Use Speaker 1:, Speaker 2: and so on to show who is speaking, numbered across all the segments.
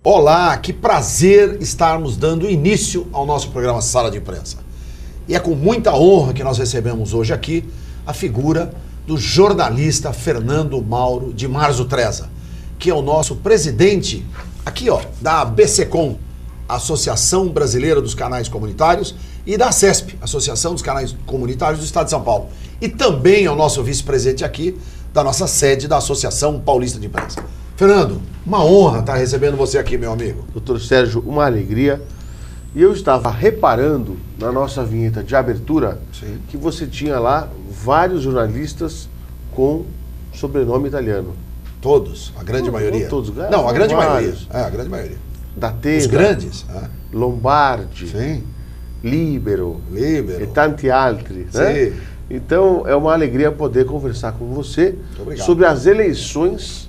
Speaker 1: Olá, que prazer estarmos dando início ao nosso programa Sala de Imprensa. E é com muita honra que nós recebemos hoje aqui a figura do jornalista Fernando Mauro de Marzo Treza, que é o nosso presidente aqui, da ABSECOM, Associação Brasileira dos Canais Comunitários, e da ACESP, Associação dos Canais Comunitários do Estado de São Paulo. E também é o nosso vice-presidente aqui da nossa sede da Associação Paulista de Imprensa. Fernando, uma honra estar recebendo você aqui, meu amigo.
Speaker 2: Doutor Sérgio, uma alegria. E eu estava reparando na nossa vinheta de abertura que você tinha lá vários jornalistas com sobrenome italiano.
Speaker 1: Todos, a grande maioria.
Speaker 2: Todos.
Speaker 1: Não, a grande maioria. A grande maioria.
Speaker 2: Datena,
Speaker 1: os grandes.
Speaker 2: Lombardi,
Speaker 1: Sim.
Speaker 2: Libero e
Speaker 1: Libero.
Speaker 2: tanti altri. Né? Então é uma alegria poder conversar com você sobre as eleições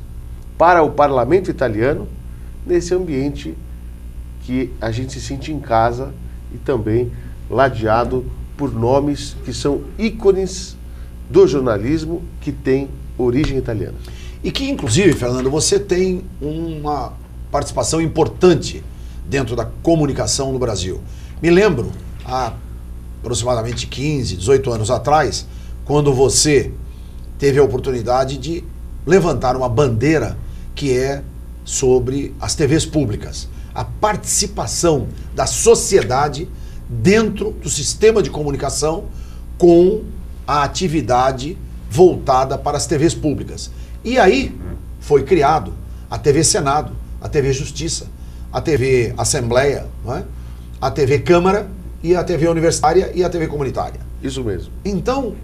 Speaker 2: para o parlamento italiano nesse ambiente que a gente se sente em casa e também ladeado por nomes que são ícones do jornalismo que tem origem italiana.
Speaker 1: E que, inclusive, Fernando, você tem uma participação importante dentro da comunicação no Brasil. Me lembro, há aproximadamente 15, 18 anos atrás, quando você teve a oportunidade de levantar uma bandeira que é sobre as TVs públicas, a participação da sociedade dentro do sistema de comunicação com a atividade voltada para as TVs públicas. E aí foi criado a TV Senado, a TV Justiça, a TV Assembleia, não é? A TV Câmara e a TV Universitária e a TV Comunitária.
Speaker 2: Isso mesmo.
Speaker 1: Então,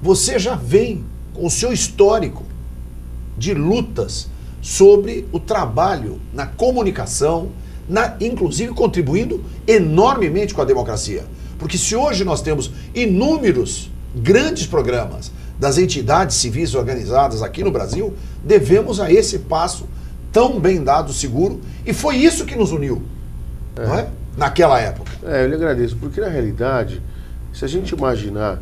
Speaker 1: você já vem com o seu histórico de lutas sobre o trabalho na comunicação, inclusive contribuindo enormemente com a democracia. Porque se hoje nós temos inúmeros grandes programas das entidades civis organizadas aqui no Brasil, devemos a esse passo tão bem dado, seguro, e foi isso que nos uniu, não é? Naquela época.
Speaker 2: Eu lhe agradeço, porque na realidade, se a gente imaginar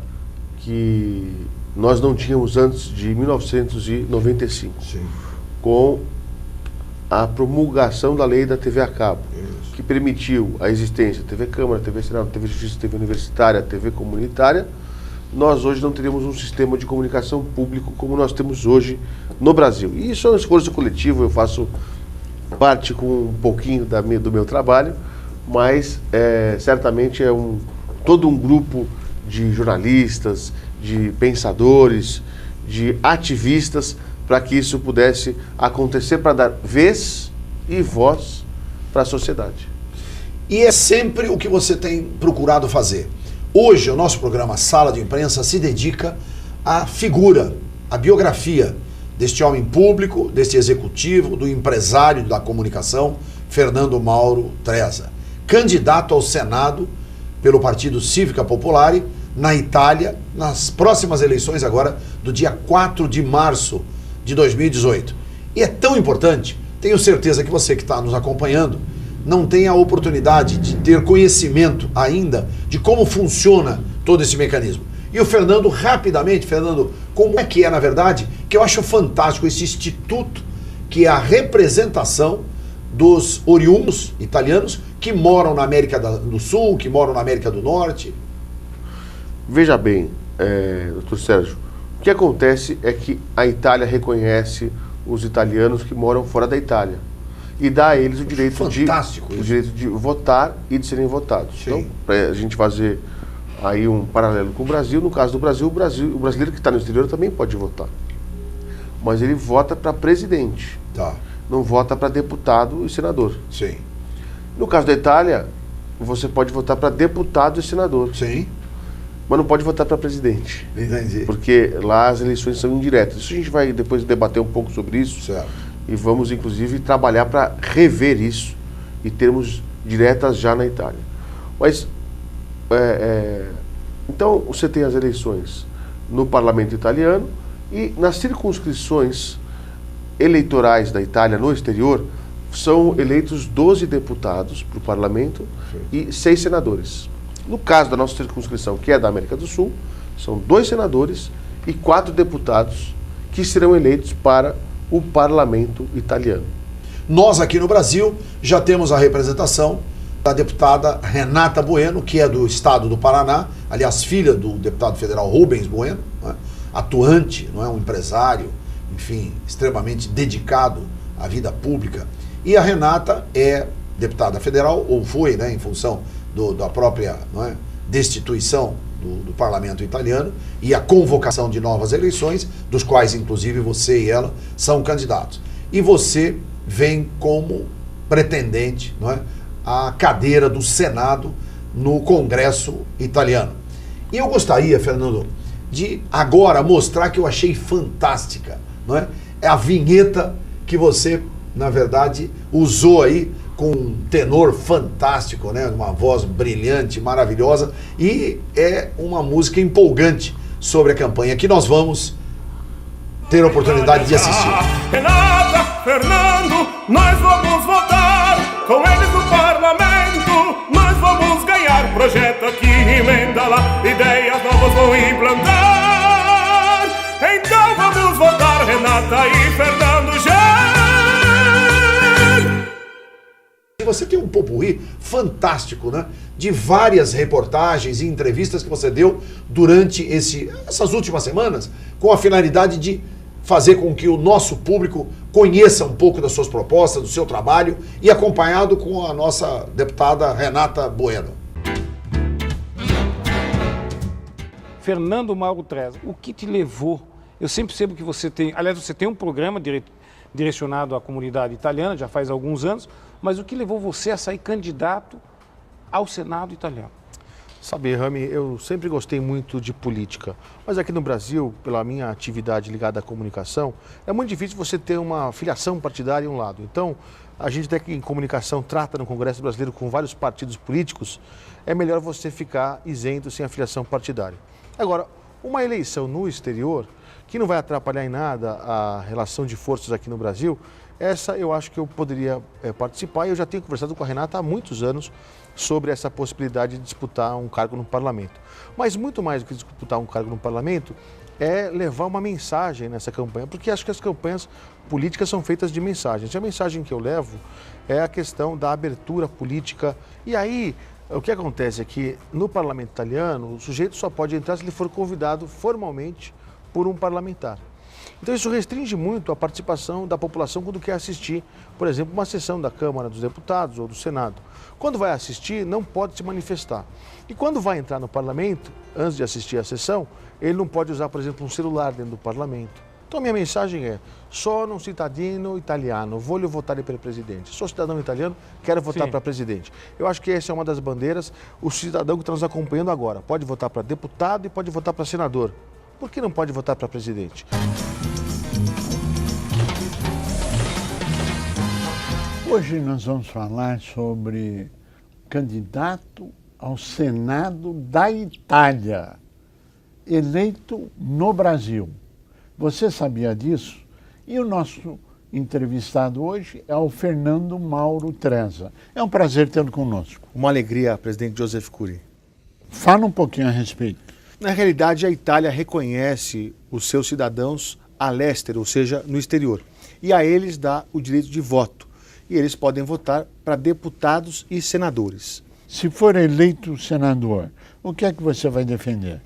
Speaker 2: que nós não tínhamos antes de 1995, com a promulgação da lei da TV a cabo, que permitiu a existência da TV Câmara, TV Senado, TV Justiça, TV Universitária, TV Comunitária, nós hoje não teríamos um sistema de comunicação público como nós temos hoje no Brasil. E isso é um esforço coletivo, eu faço parte com um pouquinho do meu trabalho, mas certamente é todo um grupo de jornalistas, de pensadores, de ativistas, para que isso pudesse acontecer, para dar vez e voz para a sociedade.
Speaker 1: E é sempre o que você tem procurado fazer. Hoje, o nosso programa Sala de Imprensa se dedica à figura, à biografia deste homem público, deste executivo, do empresário da comunicação, Fernando Mauro Treza, candidato ao Senado pelo Partido Cívica Popolare na Itália, nas próximas eleições agora do dia 4 de março de 2018. E é tão importante, tenho certeza que você que está nos acompanhando não tem a oportunidade de ter conhecimento ainda de como funciona todo esse mecanismo. E o Fernando, rapidamente, Fernando, como é que é na verdade, que eu acho fantástico esse instituto, que é a representação dos oriundos italianos que moram na América do Sul, que moram na América do Norte.
Speaker 2: Veja bem, doutor Sérgio, o que acontece é que a Itália reconhece os italianos que moram fora da Itália e dá a eles o direito de votar e de serem votados. Sim. Então, para a gente fazer aí um paralelo com o Brasil, no caso do Brasil, o brasileiro que está no exterior também pode votar. Mas ele vota para presidente, não vota para deputado e senador.
Speaker 1: Sim.
Speaker 2: No caso da Itália, você pode votar para deputado e senador.
Speaker 1: Sim.
Speaker 2: Mas não pode votar para presidente.
Speaker 1: Entendi.
Speaker 2: Porque lá as eleições são indiretas. Isso a gente vai depois debater um pouco sobre isso.
Speaker 1: Certo.
Speaker 2: E vamos, inclusive, trabalhar para rever isso e termos diretas já na Itália. Mas, então, você tem as eleições no parlamento italiano e nas circunscrições eleitorais da Itália no exterior, são eleitos 12 deputados para o parlamento e 6 senadores. No caso da nossa circunscrição, que é da América do Sul, são 2 senadores e 4 deputados que serão eleitos para o parlamento italiano.
Speaker 1: Nós aqui no Brasil já temos a representação da deputada Renata Bueno, que é do estado do Paraná, aliás, filha do deputado federal Rubens Bueno, né? Atuante, não é, um empresário, enfim, extremamente dedicado à vida pública. E a Renata é deputada federal, ou foi, né, em função da própria, não é, destituição do parlamento italiano e a convocação de novas eleições, dos quais, inclusive, você e ela são candidatos. E você vem como pretendente, não é, à cadeira do Senado no Congresso italiano. E eu gostaria, Fernando, de agora mostrar que eu achei fantástica, não é? É a vinheta que você, na verdade, usou aí com um tenor fantástico, né? Uma voz brilhante, maravilhosa, e é uma música empolgante sobre a campanha que nós vamos ter a oportunidade de assistir.
Speaker 3: Renata, Fernando, nós vamos votar com eles no parlamento, nós vamos ganhar projeto aqui, emenda lá, ideias novas vão implantar. Então vamos votar, Renata e Fernando já.
Speaker 1: E você tem um popurrí fantástico, né? De várias reportagens e entrevistas que você deu durante essas últimas semanas, com a finalidade de fazer com que o nosso público conheça um pouco das suas propostas, do seu trabalho, e acompanhado com a nossa deputada Renata Bueno.
Speaker 4: Fernando Mauro Treza, o que te levou? Eu sempre percebo que você tem, aliás, você tem um programa direcionado à comunidade italiana, já faz alguns anos, mas o que levou você a sair candidato ao Senado italiano?
Speaker 5: Sabe, Rami, eu sempre gostei muito de política, mas aqui no Brasil, pela minha atividade ligada à comunicação, é muito difícil você ter uma filiação partidária em um lado. Então, a gente até que em comunicação trata no Congresso Brasileiro com vários partidos políticos, é melhor você ficar isento sem a filiação partidária. Agora, uma eleição no exterior, que não vai atrapalhar em nada a relação de forças aqui no Brasil, essa eu acho que eu poderia participar, e eu já tenho conversado com a Renata há muitos anos sobre essa possibilidade de disputar um cargo no parlamento. Mas muito mais do que disputar um cargo no parlamento é levar uma mensagem nessa campanha, porque acho que as campanhas políticas são feitas de mensagens. E a mensagem que eu levo é a questão da abertura política. E aí, o que acontece é que no parlamento italiano, o sujeito só pode entrar se ele for convidado formalmente por um parlamentar. Então isso restringe muito a participação da população quando quer assistir, por exemplo, uma sessão da Câmara dos Deputados ou do Senado. Quando vai assistir, não pode se manifestar. E quando vai entrar no parlamento, antes de assistir a sessão, ele não pode usar, por exemplo, um celular dentro do parlamento. Então a minha mensagem é: sono um cidadino italiano, voglio votare per presidente. Sou cidadão italiano, quero votar para presidente. Eu acho que essa é uma das bandeiras. O cidadão que está nos acompanhando agora pode votar para deputado e pode votar para senador. Por que não pode votar para presidente?
Speaker 6: Hoje nós vamos falar sobre candidato ao Senado da Itália, eleito no Brasil. Você sabia disso? E o nosso entrevistado hoje é o Fernando Mauro Treza. É um prazer tê-lo conosco.
Speaker 5: Uma alegria, presidente Joseph Cury.
Speaker 6: Fala um pouquinho a respeito.
Speaker 5: Na realidade, a Itália reconhece os seus cidadãos all'estero, ou seja, no exterior. E a eles dá o direito de voto. E eles podem votar para deputados e senadores.
Speaker 6: Se for eleito senador, o que é que você vai defender?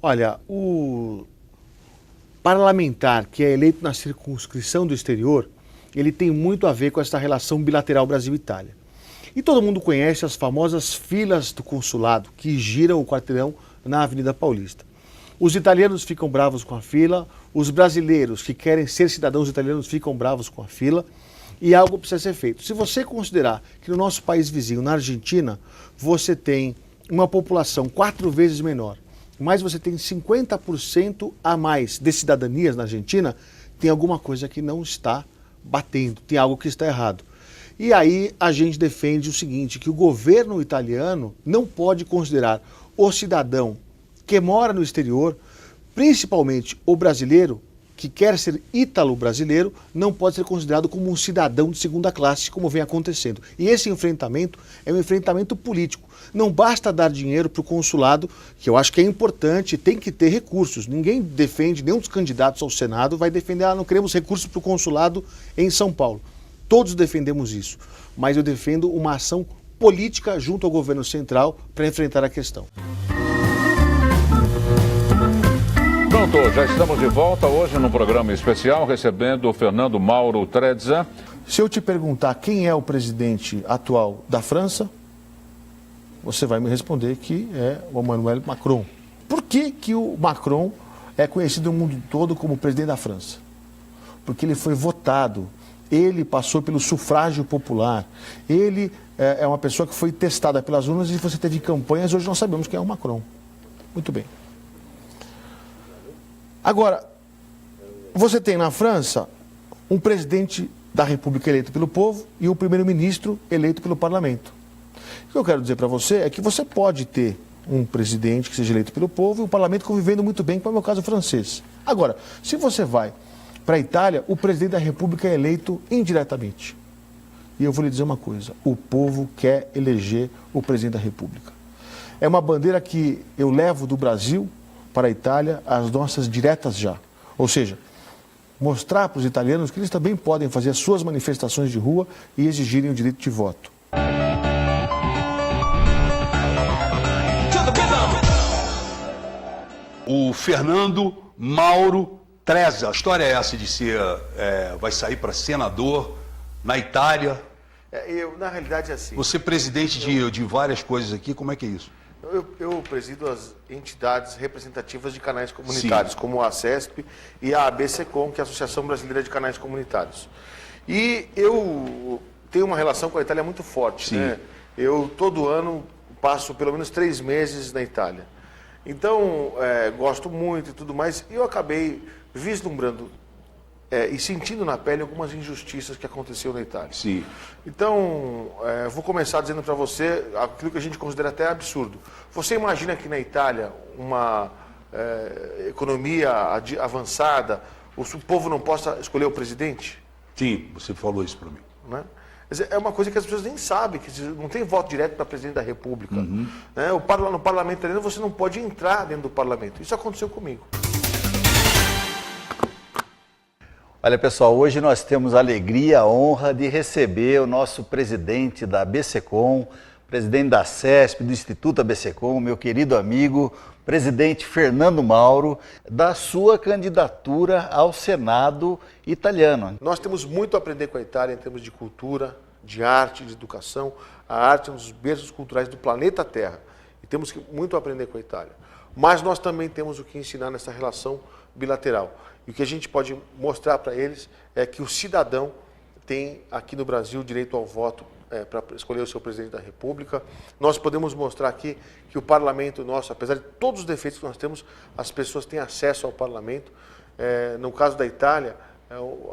Speaker 5: Olha, o parlamentar que é eleito na circunscrição do exterior, ele tem muito a ver com essa relação bilateral Brasil-Itália. E todo mundo conhece as famosas filas do consulado que giram o quarteirão na Avenida Paulista. Os italianos ficam bravos com a fila, os brasileiros que querem ser cidadãos italianos ficam bravos com a fila, e algo precisa ser feito. Se você considerar que no nosso país vizinho, na Argentina, você tem uma população 4 vezes menor, mas você tem 50% a mais de cidadanias na Argentina, tem alguma coisa que não está batendo, tem algo que está errado. E aí a gente defende o seguinte, que o governo italiano não pode considerar o cidadão que mora no exterior, principalmente o brasileiro, que quer ser ítalo-brasileiro, não pode ser considerado como um cidadão de segunda classe, como vem acontecendo. E esse enfrentamento é um enfrentamento político. Não basta dar dinheiro para o consulado, que eu acho que é importante, tem que ter recursos. Ninguém defende, nenhum dos candidatos ao Senado vai defender, não queremos recursos para o consulado em São Paulo. Todos defendemos isso, mas eu defendo uma ação política junto ao governo central para enfrentar a questão.
Speaker 7: Pronto, já estamos de volta hoje no programa especial recebendo o Fernando Mauro Trezza.
Speaker 5: Se eu te perguntar quem é o presidente atual da França, você vai me responder que é o Emmanuel Macron. Por que o Macron é conhecido no mundo todo como presidente da França? Porque ele foi votado, ele passou pelo sufrágio popular, ele é uma pessoa que foi testada pelas urnas e você teve campanhas, hoje nós sabemos quem é o Macron. Muito bem. Agora, você tem na França um presidente da República eleito pelo povo e um primeiro-ministro eleito pelo parlamento. O que eu quero dizer para você é que você pode ter um presidente que seja eleito pelo povo e o parlamento convivendo muito bem, como é o meu caso francês. Agora, se você vai para a Itália, o presidente da República é eleito indiretamente. E eu vou lhe dizer uma coisa, o povo quer eleger o presidente da República. É uma bandeira que eu levo do Brasil para a Itália, as nossas diretas já. Ou seja, mostrar para os italianos que eles também podem fazer as suas manifestações de rua e exigirem o direito de voto.
Speaker 8: O Fernando Mauro Trezza, a história é essa de ser, vai sair para senador na Itália.
Speaker 2: Na realidade é assim.
Speaker 8: Você presidente de várias coisas aqui, como é que é isso?
Speaker 2: Eu presido as entidades representativas de canais comunitários, sim, como a ACESP e a ABSECOM, que é a Associação Brasileira de Canais Comunitários. E eu tenho uma relação com a Itália muito forte, né? Eu todo ano passo pelo menos 3 meses na Itália. Então, gosto muito e tudo mais, e eu acabei vislumbrando e sentindo na pele algumas injustiças que aconteceram na Itália.
Speaker 8: Sim.
Speaker 2: Então, vou começar dizendo para você aquilo que a gente considera até absurdo. Você imagina que na Itália, uma economia avançada, o povo não possa escolher o presidente?
Speaker 8: Sim, você falou isso para mim.
Speaker 2: Né? É uma coisa que as pessoas nem sabem, que não tem voto direto para presidente da República.
Speaker 8: Uhum.
Speaker 2: Né? No parlamento italiano você não pode entrar dentro do parlamento. Isso aconteceu comigo.
Speaker 9: Olha, pessoal, hoje nós temos a alegria, a honra de receber o nosso presidente da ABSECOM, presidente da CESP, do Instituto ABSECOM, meu querido amigo, presidente Fernando Mauro, da sua candidatura ao Senado italiano.
Speaker 2: Nós temos muito a aprender com a Itália em termos de cultura, de arte, de educação. A arte é um dos berços culturais do planeta Terra. E temos muito a aprender com a Itália. Mas nós também temos o que ensinar nessa relação bilateral. E o que a gente pode mostrar para eles é que o cidadão tem aqui no Brasil direito ao voto para escolher o seu presidente da República. Nós podemos mostrar aqui que o parlamento nosso, apesar de todos os defeitos que nós temos, as pessoas têm acesso ao parlamento. No caso da Itália,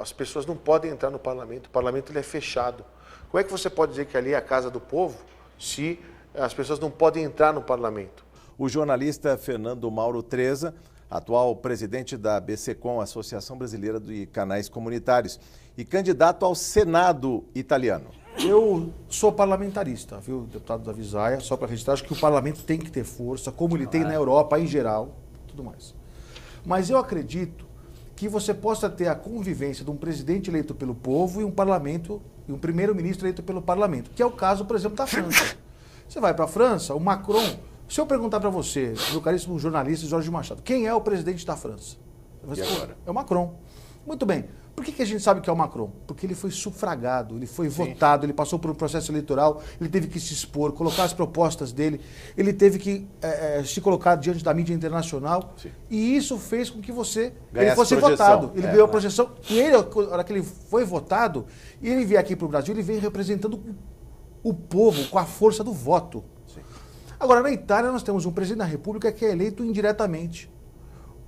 Speaker 2: as pessoas não podem entrar no parlamento, o parlamento ele é fechado. Como é que você pode dizer que ali é a casa do povo se as pessoas não podem entrar no parlamento?
Speaker 10: O jornalista Fernando Mauro Trezza, atual presidente da ABSECOM, Associação Brasileira de Canais Comunitários, e candidato ao Senado italiano.
Speaker 5: Eu sou parlamentarista, viu, deputado Davi Zaia, só para registrar, acho que o parlamento tem que ter força, como ele tem na Europa em geral, tudo mais. Mas eu acredito que você possa ter a convivência de um presidente eleito pelo povo e um parlamento, e um primeiro-ministro eleito pelo parlamento, que é o caso, por exemplo, da França. Você vai para a França, o Macron... Se eu perguntar para você, meu caríssimo jornalista Jorge Machado, quem é o presidente da França? Você é o Macron. Muito bem. Por que a gente sabe que é o Macron? Porque ele foi sufragado, ele foi votado, ele passou por um processo eleitoral, ele teve que se expor, colocar as propostas dele, ele teve que se colocar diante da mídia internacional. Sim. E isso fez com que ele fosse votado. Ele ganhou a projeção. E ele, na hora que ele foi votado, e ele veio aqui para o Brasil, ele vem representando o povo com a força do voto. Agora, na Itália, nós temos um presidente da República que é eleito indiretamente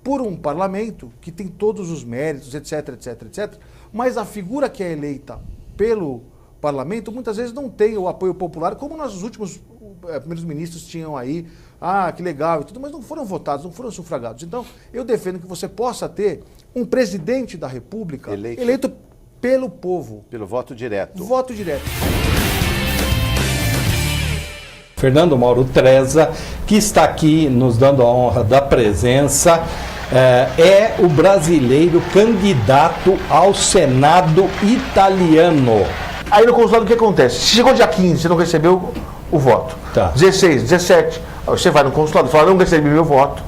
Speaker 5: por um parlamento que tem todos os méritos, etc, etc, etc, mas a figura que é eleita pelo parlamento muitas vezes não tem o apoio popular, como nos últimos primeiros ministros tinham aí, que legal e tudo, mas não foram votados, não foram sufragados. Então, eu defendo que você possa ter um presidente da República eleito pelo povo.
Speaker 10: Pelo voto direto.
Speaker 5: Voto direto.
Speaker 11: Fernando Mauro Trezza, que está aqui nos dando a honra da presença. é o brasileiro candidato ao Senado italiano.
Speaker 5: Aí no consulado o que acontece? Se chegou dia 15, você não recebeu o voto.
Speaker 11: Tá.
Speaker 5: 16, 17, você vai no consulado e fala, não recebi meu voto.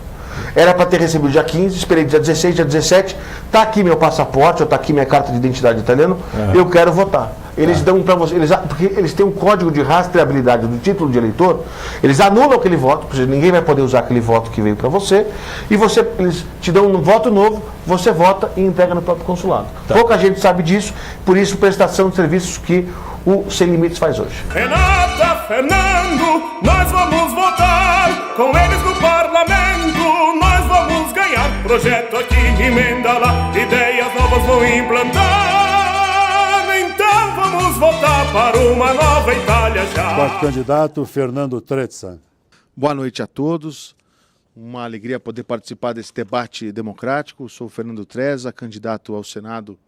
Speaker 5: Era para ter recebido dia 15, esperei dia 16, dia 17, tá aqui meu passaporte, ou tá aqui minha carta de identidade italiana, eu quero votar. Eles dão para você, porque eles têm um código de rastreabilidade do título de eleitor, eles anulam aquele voto, ou seja, ninguém vai poder usar aquele voto que veio para você, e eles te dão um voto novo, você vota e entrega no próprio consulado. Pouca gente sabe disso, por isso prestação de serviços que o Sem Limites faz hoje.
Speaker 3: Renata, Fernando, nós vamos votar com eles no parlamento, nós vamos ganhar. Projeto aqui, emenda lá, ideias novas vão implantar. Então vamos votar para uma nova Itália já.
Speaker 12: Quarto candidato, Fernando Trezza.
Speaker 5: Boa noite a todos. Uma alegria poder participar desse debate democrático. Sou Fernando Trezza, candidato ao Senado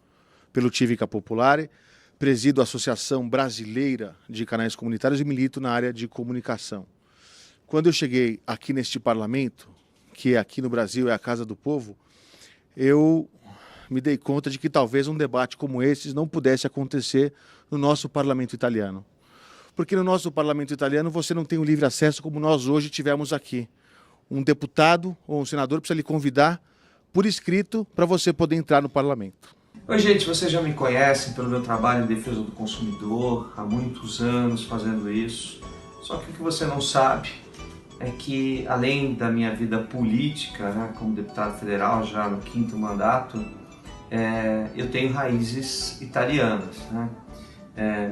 Speaker 5: pelo Civica Popolare. Presido a Associação Brasileira de Canais Comunitários e milito na área de comunicação. Quando eu cheguei aqui neste parlamento, que aqui no Brasil é a Casa do Povo, eu me dei conta de que talvez um debate como esse não pudesse acontecer no nosso parlamento italiano. Porque no nosso parlamento italiano você não tem o livre acesso como nós hoje tivemos aqui. Um deputado ou um senador precisa lhe convidar por escrito para você poder entrar no parlamento.
Speaker 13: Oi gente, vocês já me conhecem pelo meu trabalho em defesa do consumidor, há muitos anos fazendo isso. Só que o que você não sabe é que, além da minha vida política, né, como deputado federal já no 5º mandato, eu tenho raízes italianas, né?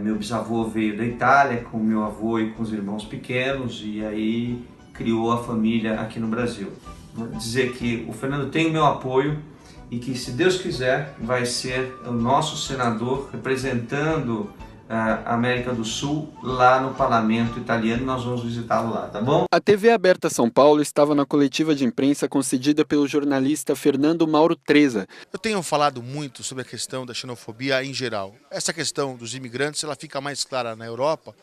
Speaker 13: Meu bisavô veio da Itália com meu avô e com os irmãos pequenos e aí criou a família aqui no Brasil. Vou dizer que o Fernando tem o meu apoio e que, se Deus quiser, vai ser o nosso senador representando a América do Sul lá no parlamento italiano. Nós vamos visitá-lo lá, tá bom?
Speaker 14: A TV Aberta São Paulo estava na coletiva de imprensa concedida pelo jornalista Fernando Mauro Trezza.
Speaker 5: Eu tenho falado muito sobre a questão da xenofobia em geral. Essa questão dos imigrantes ela fica mais clara na Europa,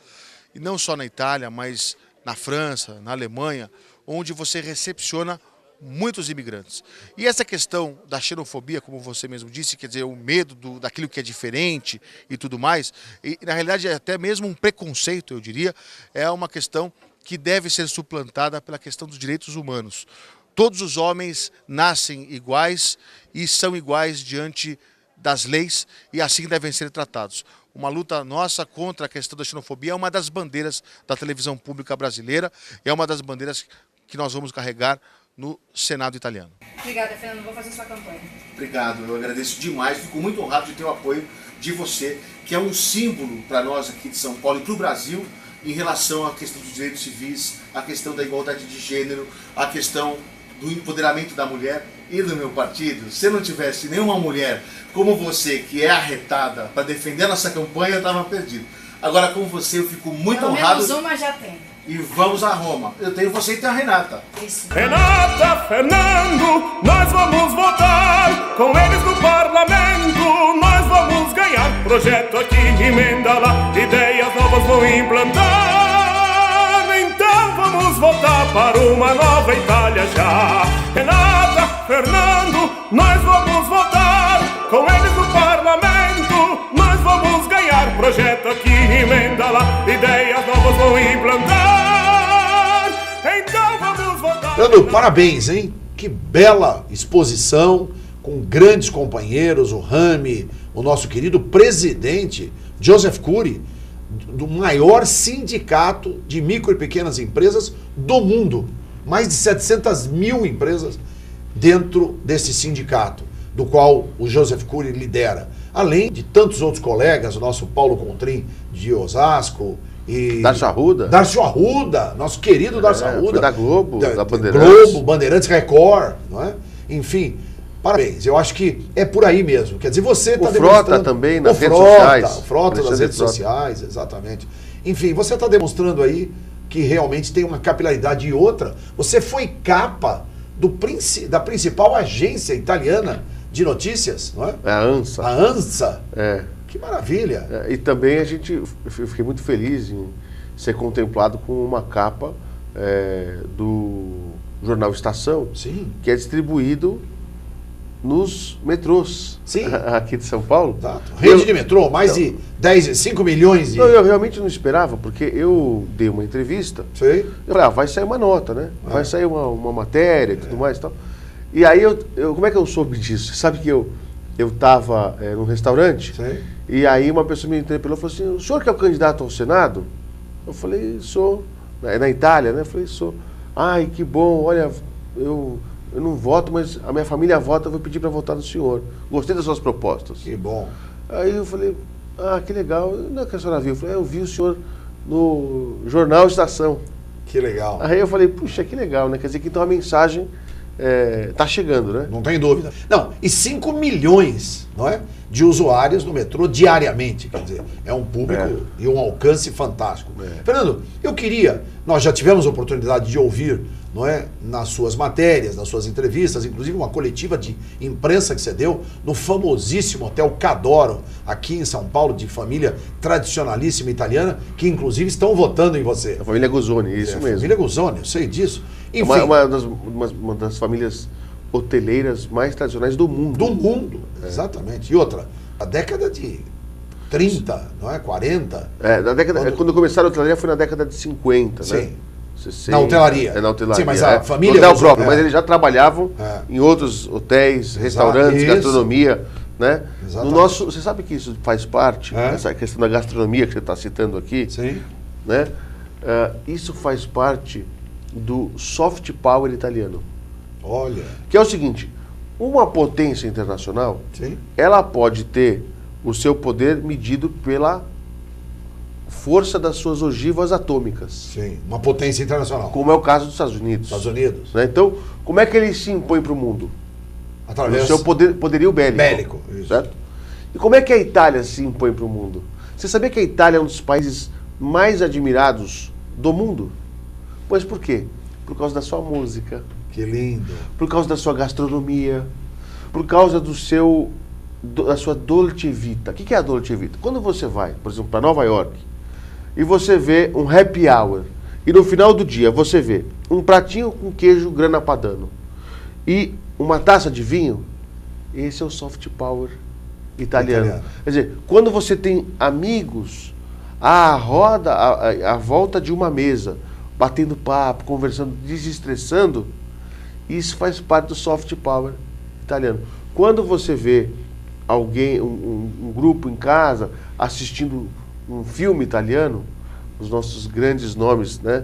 Speaker 5: e não só na Itália, mas na França, na Alemanha, onde você recepciona muitos imigrantes. E essa questão da xenofobia, como você mesmo disse, quer dizer, o medo daquilo que é diferente e tudo mais, e na realidade é até mesmo um preconceito, eu diria, é uma questão que deve ser suplantada pela questão dos direitos humanos. Todos os homens nascem iguais e são iguais diante das leis e assim devem ser tratados. Uma luta nossa contra a questão da xenofobia é uma das bandeiras da televisão pública brasileira, é uma das bandeiras que nós vamos carregar no Senado italiano.
Speaker 15: Obrigada, Fernando. Vou fazer sua campanha.
Speaker 5: Obrigado, eu agradeço demais. Fico muito honrado de ter o apoio de você, que é um símbolo para nós aqui de São Paulo e para o Brasil em relação à questão dos direitos civis, à questão da igualdade de gênero, à questão do empoderamento da mulher. E do meu partido, se não tivesse nenhuma mulher como você, que é arretada para defender a nossa campanha, eu estava perdido. Agora, com você, eu fico muito honrado.
Speaker 15: Pelo menos uma já tem.
Speaker 5: E vamos a Roma. Eu tenho você e tem a Renata.
Speaker 15: Isso.
Speaker 3: Renata, Fernando, nós vamos votar com eles no parlamento, nós vamos ganhar. Projeto aqui, emenda lá, ideias novas vão implantar. Então vamos votar para uma nova Itália já. Renata, Fernando, nós vamos votar com eles no parlamento, nós vamos ganhar. Projeto aqui, emenda lá, ideias novas vão implantar. Então vamos votar.
Speaker 1: Fernando, parabéns, hein? Que bela exposição, com grandes companheiros, o Rami, o nosso querido presidente Joseph Cury, do maior sindicato de micro e pequenas empresas do mundo. Mais de 700 mil empresas dentro desse sindicato, do qual o Joseph Cury lidera. Além de tantos outros colegas, o nosso Paulo Contrim de Osasco e...
Speaker 2: Darcio Arruda.
Speaker 1: Darcio Arruda, nosso querido Darcio Arruda.
Speaker 2: Foi da Globo, da Bandeirantes.
Speaker 1: Globo, Bandeirantes, Record, não é? Enfim, parabéns. Eu acho que é por aí mesmo. Quer dizer, você está demonstrando...
Speaker 2: Frota também nas redes
Speaker 1: sociais.
Speaker 2: O
Speaker 1: Frota nas redes sociais, exatamente. Enfim, você está demonstrando aí que realmente tem uma capilaridade. E outra, você foi capa da principal agência italiana de notícias, não é?
Speaker 2: É a ANSA.
Speaker 1: A ANSA.
Speaker 2: É.
Speaker 1: Que maravilha.
Speaker 2: É, e também eu fiquei muito feliz em ser contemplado com uma capa do jornal Estação,
Speaker 1: Sim.
Speaker 2: que é distribuído nos metrôs aqui de São Paulo.
Speaker 1: Exato. Rede de metrô, mais de 5 milhões de...
Speaker 2: Não, eu realmente não esperava, porque eu dei uma entrevista.
Speaker 1: Sei.
Speaker 2: Eu falei, vai sair uma nota, né? Vai sair uma matéria e tudo mais e tal. E aí, como é que eu soube disso? Você sabe que eu estava num restaurante, e aí uma pessoa me interpelou e falou assim, o senhor que é o candidato ao Senado? Eu falei, sou. Na Itália, né? Eu falei, sou. Ai, que bom, olha, eu não voto, mas a minha família vota, eu vou pedir para votar no senhor. Gostei das suas propostas.
Speaker 1: Que bom.
Speaker 2: Aí eu falei, que legal. Não é que a senhora viu? Eu falei, eu vi o senhor no jornal Estação.
Speaker 1: Que legal.
Speaker 2: Aí eu falei, puxa, que legal, né? Quer dizer que então a mensagem tá chegando, né?
Speaker 1: Não tem dúvida. Não, e 5 milhões, não é, de usuários no metrô diariamente. Quer dizer, é um público e um alcance fantástico. Fernando, nós já tivemos a oportunidade de ouvir, não é, nas suas matérias, nas suas entrevistas, inclusive uma coletiva de imprensa que você deu no famosíssimo Hotel Cadoro, aqui em São Paulo, de família tradicionalíssima italiana, que inclusive estão votando em você.
Speaker 2: A família Guzzoni, isso mesmo.
Speaker 1: A família Guzzoni, eu sei disso. Enfim,
Speaker 2: uma das famílias hoteleiras mais tradicionais do mundo.
Speaker 1: Do mundo, exatamente. E outra, a década de 30, não é? 40.
Speaker 2: Quando começaram a hotelaria foi na década de 50,
Speaker 1: sim,
Speaker 2: né?
Speaker 1: 60, na hotelaria.
Speaker 2: Na hotelaria.
Speaker 1: Sim, mas a família...
Speaker 2: Hotel próprio, mas eles já trabalhavam em outros hotéis, restaurantes, gastronomia, né? No nosso, você sabe que isso faz parte, essa questão da gastronomia que você está citando aqui, né? Isso faz parte do soft power italiano.
Speaker 1: Olha.
Speaker 2: Que é o seguinte, uma potência internacional, ela pode ter o seu poder medido pela força das suas ogivas atômicas.
Speaker 1: Sim, uma potência internacional.
Speaker 2: Como é o caso dos Estados Unidos. Né? Então, como é que ele se impõe para o mundo?
Speaker 1: Através
Speaker 2: do seu poderio bélico. Certo? E como é que a Itália se impõe para o mundo? Você sabia que a Itália é um dos países mais admirados do mundo? Pois por quê? Por causa da sua música.
Speaker 1: Que lindo.
Speaker 2: Por causa da sua gastronomia. Por causa da sua dolce vita. O que é a dolce vita? Quando você vai, por exemplo, para Nova York, e você vê um happy hour, e no final do dia você vê um pratinho com queijo grana padano e uma taça de vinho, esse é o soft power italiano. Quer dizer, quando você tem amigos à volta de uma mesa, batendo papo, conversando, desestressando, isso faz parte do soft power italiano. Quando você vê alguém, um grupo em casa, assistindo um filme italiano, os nossos grandes nomes, né,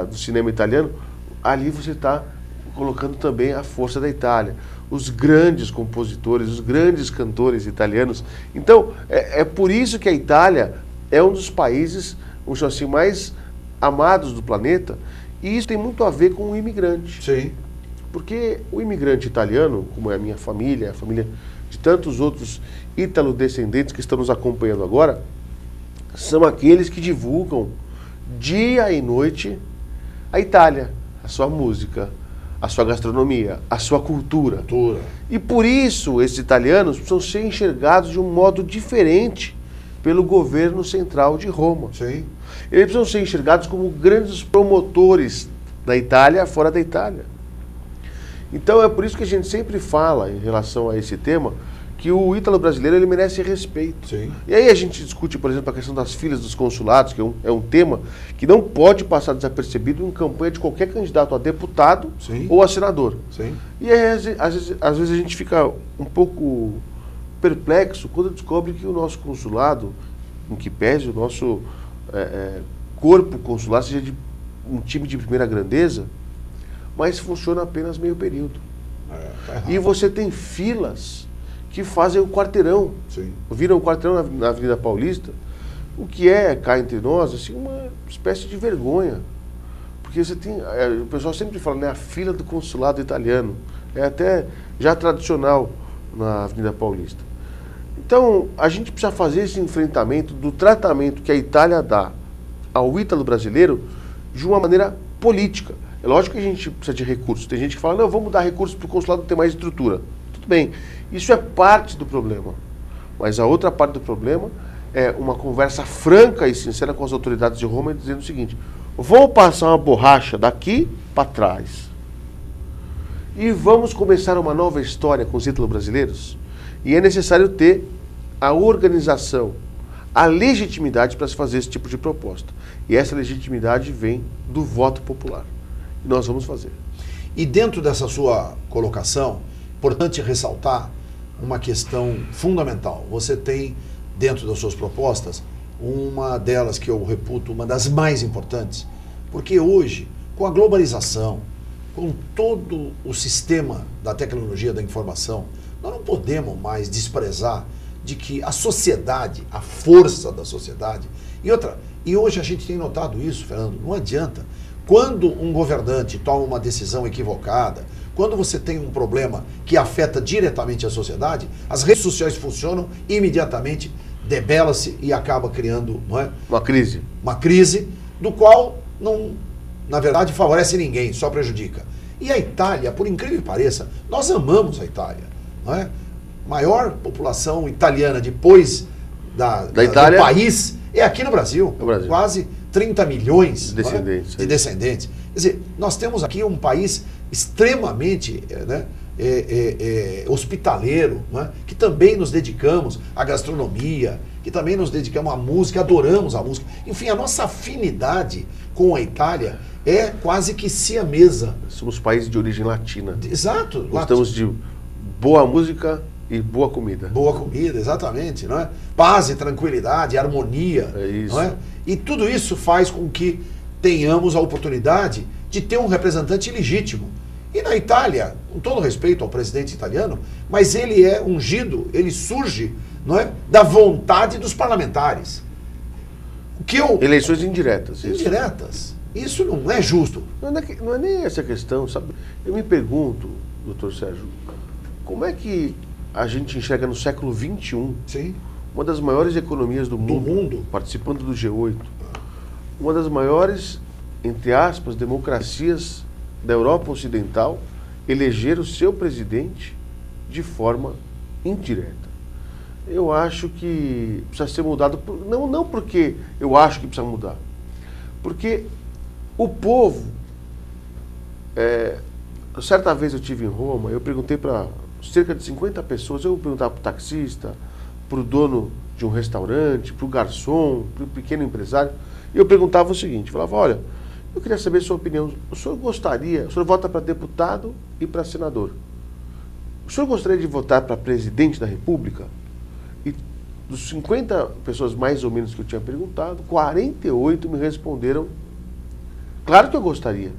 Speaker 2: do cinema italiano, ali você está colocando também a força da Itália. Os grandes compositores, os grandes cantores italianos. Então, é por isso que a Itália é um dos países, vamos chamar assim, mais amados do planeta, e isso tem muito a ver com o imigrante.
Speaker 1: Sim.
Speaker 2: Porque o imigrante italiano, como é a minha família, a família de tantos outros ítalo-descendentes que estão nos acompanhando agora, são aqueles que divulgam dia e noite a Itália, a sua música, a sua gastronomia, a sua cultura. E por isso esses italianos precisam ser enxergados de um modo diferente pelo governo central de Roma.
Speaker 1: Sim.
Speaker 2: Eles precisam ser enxergados como grandes promotores da Itália fora da Itália. Então é por isso que a gente sempre fala em relação a esse tema que o ítalo brasileiro ele merece respeito.
Speaker 1: Sim.
Speaker 2: E aí a gente discute, por exemplo, a questão das filas dos consulados, que é um tema que não pode passar desapercebido em campanha de qualquer candidato a deputado ou a senador.
Speaker 1: Sim.
Speaker 2: E aí, às vezes a gente fica um pouco perplexo quando descobre que o nosso consulado, em que pese o nosso corpo consular seja de um time de primeira grandeza, mas funciona apenas meio período. E você tem filas que fazem o quarteirão. Viram o quarteirão na Avenida Paulista, o que é, cá entre nós, assim, uma espécie de vergonha. Porque você tem, o pessoal sempre fala, né, a fila do consulado italiano. É até já tradicional na Avenida Paulista. Então, a gente precisa fazer esse enfrentamento do tratamento que a Itália dá ao ítalo brasileiro de uma maneira política. É lógico que a gente precisa de recursos. Tem gente que fala, não, vamos dar recursos para o consulado ter mais estrutura. Tudo bem, isso é parte do problema. Mas a outra parte do problema é uma conversa franca e sincera com as autoridades de Roma dizendo o seguinte, vou passar uma borracha daqui para trás. e vamos começar uma nova história com os ítalo-brasileiros. E é necessário ter a organização, a legitimidade para se fazer esse tipo de proposta. E essa legitimidade vem do voto popular. E nós vamos fazer.
Speaker 1: E dentro dessa sua colocação, importante ressaltar uma questão fundamental. Você tem, dentro das suas propostas, uma delas que eu reputo uma das mais importantes, porque hoje, com a globalização, com todo o sistema da tecnologia da informação, nós não podemos mais desprezar de que a sociedade, a força da sociedade, e hoje a gente tem notado isso, Fernando, não adianta. Quando um governante toma uma decisão equivocada, quando você tem um problema que afeta diretamente a sociedade, as redes sociais funcionam e imediatamente debela-se e acaba criando, não é?
Speaker 2: Uma crise.
Speaker 1: Uma crise do qual não, na verdade, favorece ninguém, só prejudica. E a Itália, por incrível que pareça, nós amamos a Itália, não é? Maior população italiana depois da Itália, do país é aqui no Brasil. Quase 30 milhões de descendentes. De descendentes. Quer dizer, nós temos aqui um país extremamente hospitaleiro, né? Que também nos dedicamos à gastronomia, que também nos dedicamos à música, adoramos a música. Enfim, a nossa afinidade com a Itália é quase que siamesa.
Speaker 2: Somos países de origem latina.
Speaker 1: Exato.
Speaker 2: Gostamos de boa música e boa comida.
Speaker 1: Boa comida, exatamente. Não é? Paz e tranquilidade, harmonia.
Speaker 2: É isso.
Speaker 1: Não é? E tudo isso faz com que tenhamos a oportunidade de ter um representante legítimo. E na Itália, com todo respeito ao presidente italiano, mas ele é ungido, ele surge, não é, da vontade dos parlamentares.
Speaker 2: Eleições indiretas.
Speaker 1: Indiretas. Isso não é justo.
Speaker 2: Não é nem essa questão, sabe? Eu me pergunto, doutor Sérgio, como é que a gente enxerga no século XXI,
Speaker 1: sim,
Speaker 2: uma das maiores economias do mundo, participando do G8, uma das maiores, entre aspas, democracias da Europa Ocidental, eleger o seu presidente de forma indireta. Eu acho que precisa ser mudado, não porque eu acho que precisa mudar, porque o povo, certa vez eu estive em Roma, eu perguntei para cerca de 50 pessoas, eu perguntava para o taxista, para o dono de um restaurante, para o garçom, para o pequeno empresário, e eu perguntava o seguinte, falava, olha, eu queria saber a sua opinião, o senhor vota para deputado e para senador, o senhor gostaria de votar para presidente da República? E dos 50 pessoas mais ou menos que eu tinha perguntado, 48 me responderam, claro que eu gostaria.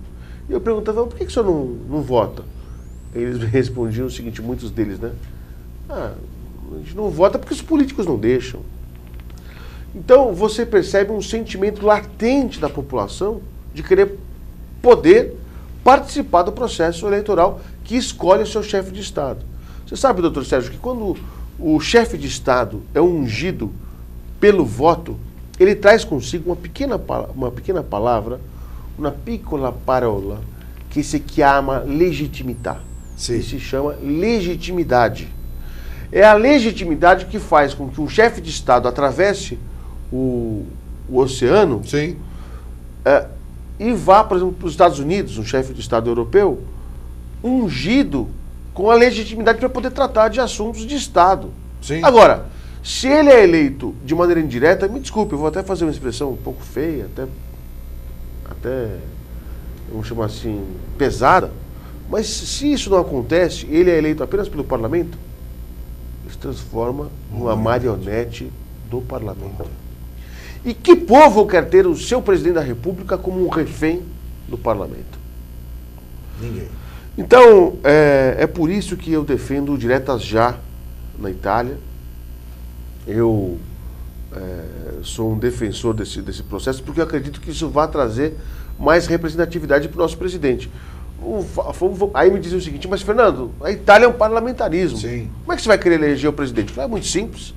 Speaker 2: E eu perguntava, por que o senhor não vota? Eles me respondiam o seguinte, muitos deles, né? A gente não vota porque os políticos não deixam. Então, você percebe um sentimento latente da população de querer poder participar do processo eleitoral que escolhe o seu chefe de Estado. Você sabe, doutor Sérgio, que quando o chefe de Estado é ungido pelo voto, ele traz consigo uma pequena palavra, uma piccola parola, que se chama legitimità. Que se chama legitimidade. É a legitimidade que faz com que um chefe de Estado atravesse o oceano e vá, por exemplo, para os Estados Unidos, um chefe de Estado europeu, ungido com a legitimidade para poder tratar de assuntos de Estado.
Speaker 1: Sim.
Speaker 2: Agora, se ele é eleito de maneira indireta, me desculpe, eu vou até fazer uma expressão um pouco feia, até vamos chamar assim, pesada, mas se isso não acontece, ele é eleito apenas pelo parlamento, ele se transforma numa marionete do parlamento. E que povo quer ter o seu presidente da República como um refém do parlamento?
Speaker 1: Ninguém.
Speaker 2: Então, é por isso que eu defendo diretas já na Itália. Eu sou um defensor desse processo, porque eu acredito que isso vai trazer mais representatividade para o nosso presidente. Aí me dizem o seguinte, mas Fernando, a Itália é um parlamentarismo.
Speaker 1: Sim.
Speaker 2: Como é que você vai querer eleger o presidente? É muito simples.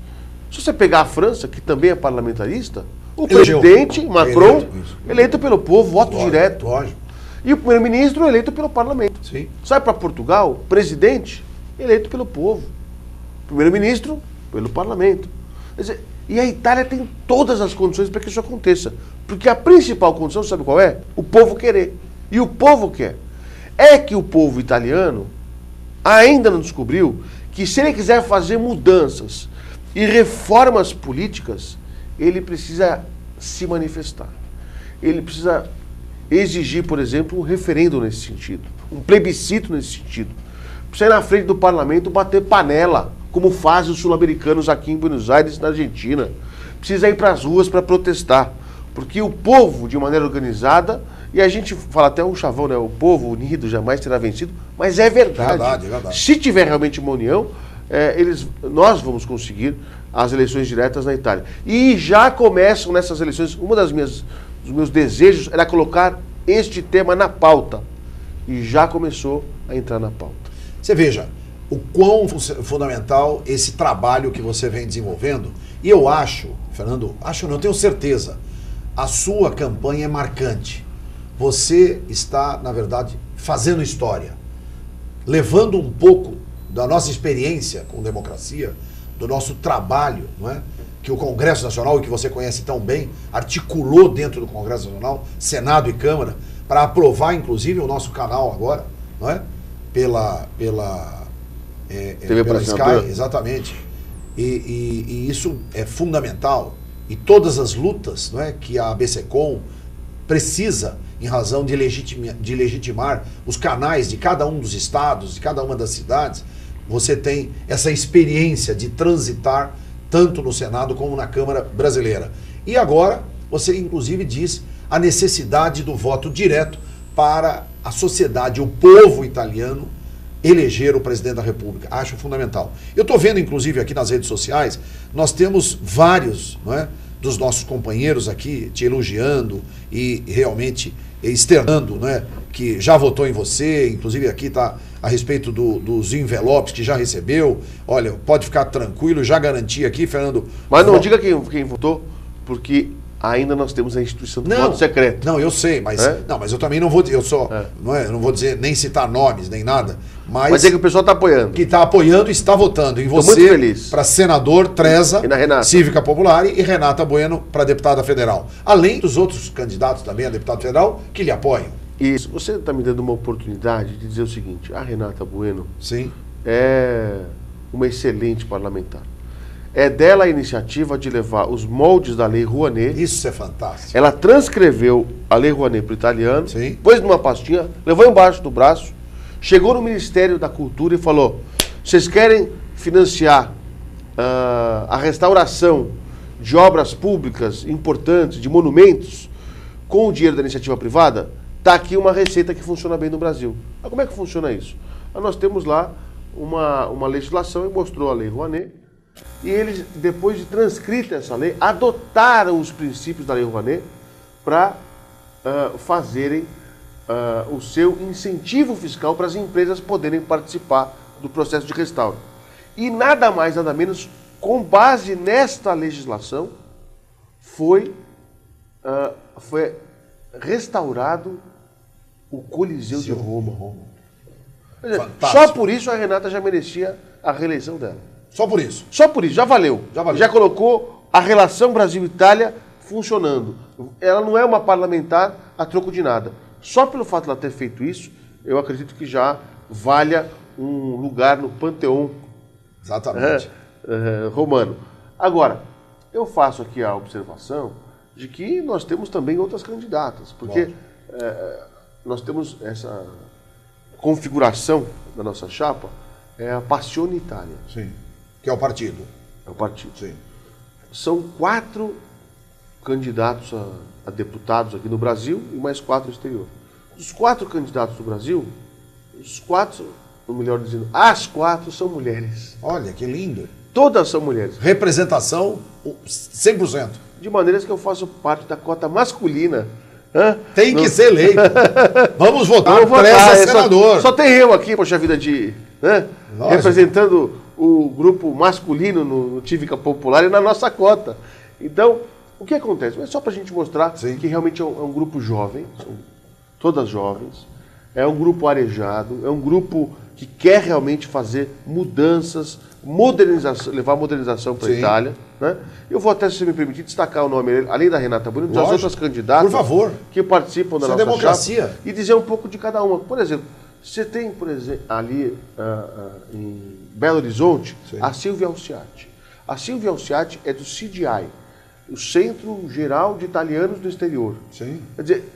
Speaker 2: Se você pegar a França, que também é parlamentarista, o presidente, Macron, eleito pelo povo, voto direto.
Speaker 1: Lógico.
Speaker 2: E o primeiro-ministro eleito pelo parlamento.
Speaker 1: Sim.
Speaker 2: Sai para Portugal, presidente eleito pelo povo. Primeiro-ministro pelo parlamento. Quer dizer, e a Itália tem todas as condições para que isso aconteça. Porque a principal condição, sabe qual é? O povo querer. E o povo quer. É que o povo italiano ainda não descobriu que se ele quiser fazer mudanças e reformas políticas, ele precisa se manifestar. Ele precisa exigir, por exemplo, um referendo nesse sentido, um plebiscito nesse sentido. Precisa ir na frente do parlamento bater panela, como fazem os sul-americanos aqui em Buenos Aires, na Argentina. Precisa ir para as ruas para protestar, porque o povo, de maneira organizada, e a gente fala até um chavão, né? O povo unido jamais terá vencido, mas é verdade.
Speaker 1: Verdade.
Speaker 2: Se tiver realmente uma união, nós vamos conseguir as eleições diretas na Itália. E já começam nessas eleições, dos meus desejos era colocar este tema na pauta. E já começou a entrar na pauta.
Speaker 1: Você veja o quão fundamental esse trabalho que você vem desenvolvendo. E eu acho, Fernando, eu tenho certeza, a sua campanha é marcante. Você está, na verdade, fazendo história, levando um pouco da nossa experiência com democracia, do nosso trabalho, não é? Que o Congresso Nacional, e que você conhece tão bem, articulou dentro do Congresso Nacional, Senado e Câmara, para aprovar, inclusive, o nosso canal agora, não é? Pela Sky, exatamente. E isso é fundamental. E todas as lutas, não é, que a ABSECOM precisa, em razão de legitimar os canais de cada um dos estados, de cada uma das cidades, você tem essa experiência de transitar tanto no Senado como na Câmara Brasileira. E agora, você inclusive diz a necessidade do voto direto para a sociedade, o povo italiano, eleger o presidente da República. Acho fundamental. Eu estou vendo, inclusive, aqui nas redes sociais, nós temos vários, não é, dos nossos companheiros aqui te elogiando e realmente externando, não é, que já votou em você, inclusive aqui está a respeito dos envelopes que já recebeu. Olha, pode ficar tranquilo, já garanti aqui, Fernando.
Speaker 2: Mas não diga quem votou, porque ainda nós temos a instituição do voto secreto.
Speaker 1: Não, eu sei, mas mas eu também não vou dizer, eu não vou dizer nem citar nomes, nem nada, mas
Speaker 2: é que o pessoal está apoiando.
Speaker 1: Que está apoiando e está votando em você para senador Treza, Cívica Popular, e Renata Bueno para deputada federal. Além dos outros candidatos também a deputado federal que lhe apoiam.
Speaker 2: Isso. Você está me dando uma oportunidade de dizer o seguinte: a Renata Bueno
Speaker 1: sim,
Speaker 2: é uma excelente parlamentar. É dela a iniciativa de levar os moldes da Lei Rouanet.
Speaker 1: Isso é fantástico.
Speaker 2: Ela transcreveu a Lei Rouanet para o italiano,
Speaker 1: sim,
Speaker 2: pôs numa pastinha, levou embaixo do braço, chegou no Ministério da Cultura e falou: vocês querem financiar a restauração de obras públicas importantes, de monumentos, com o dinheiro da iniciativa privada? Está aqui uma receita que funciona bem no Brasil. Mas como é que funciona isso? Nós temos lá uma legislação, e mostrou a Lei Rouanet, e eles, depois de transcrita essa lei, adotaram os princípios da Lei Rouanet para fazerem o seu incentivo fiscal para as empresas poderem participar do processo de restauro. E nada mais, nada menos, com base nesta legislação, foi restaurado o Coliseu de Roma. Só por isso a Renata já merecia a reeleição dela.
Speaker 1: Só por isso?
Speaker 2: Só por isso, já valeu. Já colocou a relação Brasil-Itália funcionando. Ela não é uma parlamentar a troco de nada. Só pelo fato de ela ter feito isso, eu acredito que já valha um lugar no panteão romano. Agora, eu faço aqui a observação de que nós temos também outras candidatas, porque nós temos essa configuração da nossa chapa, é a Passione Itália.
Speaker 1: Sim. Que é o partido.
Speaker 2: É o partido.
Speaker 1: Sim.
Speaker 2: São 4 candidatos a deputados aqui no Brasil e mais 4 no exterior. Dos 4 candidatos do Brasil, os 4, ou melhor dizendo, as 4 são mulheres.
Speaker 1: Olha, que lindo.
Speaker 2: Todas são mulheres.
Speaker 1: Representação 100%.
Speaker 2: De maneiras que eu faço parte da cota masculina.
Speaker 1: Tem que ser eleito. Vamos votar Treza senador.
Speaker 2: Só tem eu aqui, poxa vida, representando o grupo masculino no Cívica Popular e na nossa cota. Então, o que acontece? É só para a gente mostrar que realmente é um grupo jovem, são todas jovens, é um grupo arejado, é um grupo que quer realmente fazer mudanças, modernização, levar modernização para a Itália. Né? Eu vou até, se você me permitir, destacar o nome, além da Renata Bueno, das outras candidatas
Speaker 1: por favor,
Speaker 2: que participam da nossa
Speaker 1: democracia
Speaker 2: chapa, e dizer um pouco de cada uma. Por exemplo, Você tem, por exemplo, ali em Belo Horizonte, a Silvia Alciati. A Silvia Alciati é do CGI, o Centro Geral de Italianos do Exterior.
Speaker 1: Sim.
Speaker 2: Quer dizer,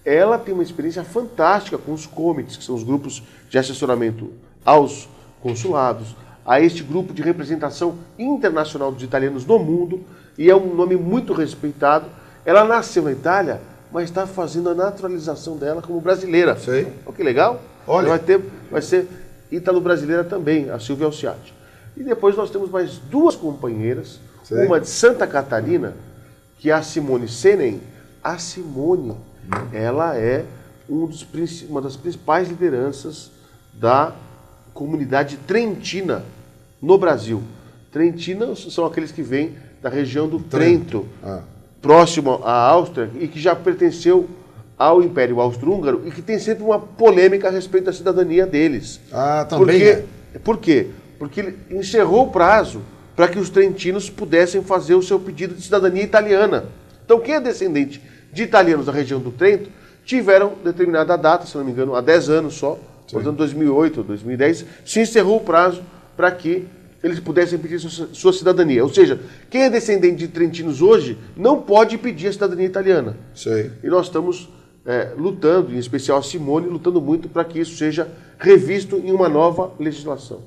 Speaker 2: ela tem uma experiência fantástica com os comitês, que são os grupos de assessoramento aos consulados, a este grupo de representação internacional dos italianos no mundo, e é um nome muito respeitado. Ela nasceu na Itália, mas está fazendo a naturalização dela como brasileira.
Speaker 1: Sei.
Speaker 2: Olha que legal.
Speaker 1: Olha.
Speaker 2: Vai ser ítalo-brasileira também, a Silvia Alciati. E depois nós temos mais duas companheiras, uma de Santa Catarina, que é a Simone Senen. A Simone, ela é uma das principais lideranças da comunidade trentina no Brasil. Trentina são aqueles que vêm da região do Trento, próximo à Áustria, e que já pertenceu ao Império Austro-Húngaro e que tem sempre uma polêmica a respeito da cidadania deles.
Speaker 1: Também
Speaker 2: Por quê? Porque ele encerrou o prazo para que os trentinos pudessem fazer o seu pedido de cidadania italiana. Então, quem é descendente de italianos da região do Trento tiveram determinada data, se não me engano, há 10 anos só, portanto, 2008 ou 2010, se encerrou o prazo para que eles pudessem pedir sua cidadania. Ou seja, quem é descendente de trentinos hoje não pode pedir a cidadania italiana.
Speaker 1: Sei.
Speaker 2: E nós estamos lutando, em especial a Simone, lutando muito para que isso seja revisto em uma nova legislação.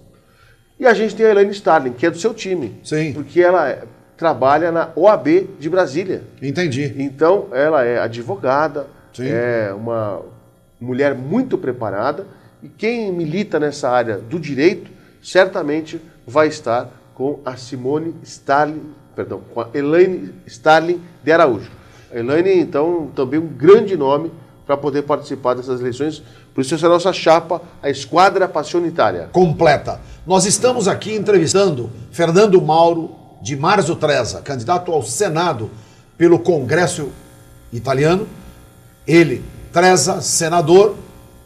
Speaker 2: E a gente tem a Elaine Starling, que é do seu time.
Speaker 1: Sim.
Speaker 2: Porque ela trabalha na OAB de Brasília.
Speaker 1: Entendi.
Speaker 2: Então, ela é advogada,
Speaker 1: Sim.
Speaker 2: é uma mulher muito preparada, e quem milita nessa área do direito, certamente vai estar com a Simone Starling, perdão, com a Elaine Starling de Araújo. A Elaine, então, também um grande nome para poder participar dessas eleições. Por isso, essa é a nossa chapa, a Esquadra Passionitária.
Speaker 1: Completa. Nós estamos aqui entrevistando Fernando Mauro de Marzo Trezza, candidato ao Senado pelo Congresso Italiano. Ele, Trezza, senador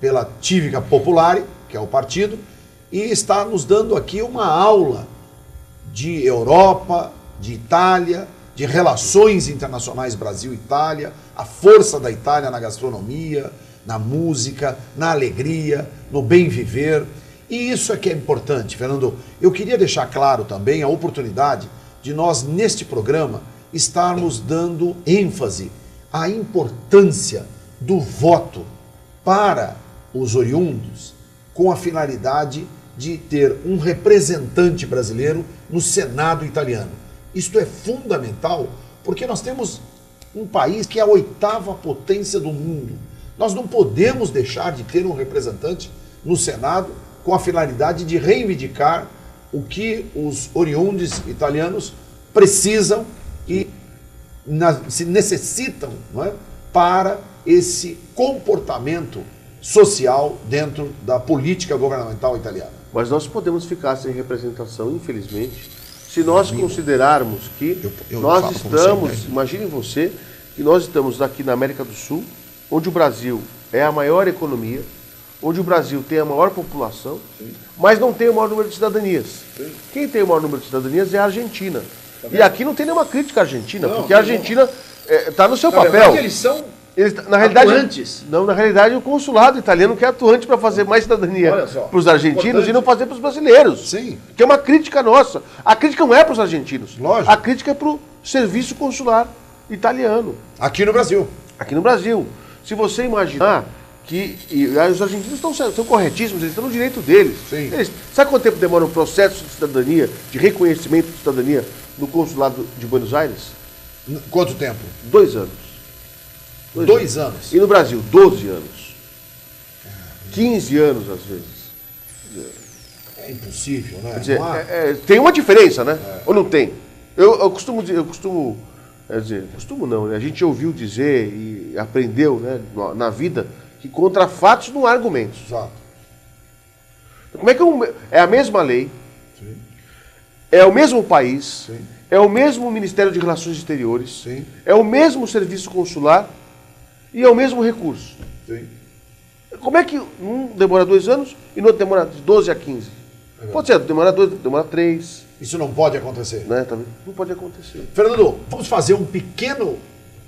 Speaker 1: pela Civica Popolare, que é o partido, e está nos dando aqui uma aula de Europa, de Itália, de relações internacionais Brasil-Itália, a força da Itália na gastronomia, na música, na alegria, no bem viver. E isso é que é importante, Fernando. Eu queria deixar claro também a oportunidade de nós, neste programa, estarmos dando ênfase à importância do voto para os oriundos, com a finalidade de ter um representante brasileiro no Senado italiano. Isto é fundamental porque nós temos um país que é a 8ª potência do mundo. Nós não podemos deixar de ter um representante no Senado com a finalidade de reivindicar o que os oriundes italianos precisam e se necessitam, não é, para esse comportamento social dentro da política governamental italiana.
Speaker 2: Mas nós podemos ficar sem representação, infelizmente, se nós considerarmos que nós estamos, imagine você, que nós estamos aqui na América do Sul, onde o Brasil é a maior economia, onde o Brasil tem a maior população, mas não tem o maior número de cidadanias. Quem tem o maior número de cidadanias é a Argentina. E aqui não tem nenhuma crítica à Argentina, porque a Argentina está no seu papel.
Speaker 1: Eles são
Speaker 2: na realidade,
Speaker 1: atuantes.
Speaker 2: Não, na realidade, o consulado italiano que é atuante para fazer mais cidadania para os argentinos e não fazer para os brasileiros.
Speaker 1: Sim.
Speaker 2: Que é uma crítica nossa. A crítica não é para os argentinos.
Speaker 1: Lógico.
Speaker 2: A crítica é para o serviço consular italiano.
Speaker 1: Aqui no Brasil.
Speaker 2: Aqui no Brasil. Se você imaginar que os argentinos estão corretíssimos, eles estão no direito deles.
Speaker 1: Sim.
Speaker 2: Sabe quanto tempo demora um processo de cidadania, de reconhecimento de cidadania no consulado de Buenos Aires?
Speaker 1: Quanto tempo?
Speaker 2: 2 anos.
Speaker 1: 2 anos.
Speaker 2: E no Brasil, 12 anos. 15 anos, às vezes.
Speaker 1: É impossível, né?
Speaker 2: Quer dizer, tem uma diferença, né? Ou não tem? Eu costumo não, né? A gente ouviu dizer e aprendeu, né, na vida que contra fatos não há argumentos.
Speaker 1: Exato.
Speaker 2: Como é que é a mesma lei,
Speaker 1: Sim.
Speaker 2: É o mesmo país,
Speaker 1: Sim.
Speaker 2: É o mesmo Ministério de Relações Exteriores,
Speaker 1: Sim.
Speaker 2: É o mesmo serviço consular e é o mesmo recurso.
Speaker 1: Sim.
Speaker 2: Como é que um demora 2 anos e no outro demora de 12 a 15? Pode ser, demora 2, demora 3.
Speaker 1: Isso não pode acontecer.
Speaker 2: Né? Não pode acontecer.
Speaker 1: Fernando, vamos fazer um pequeno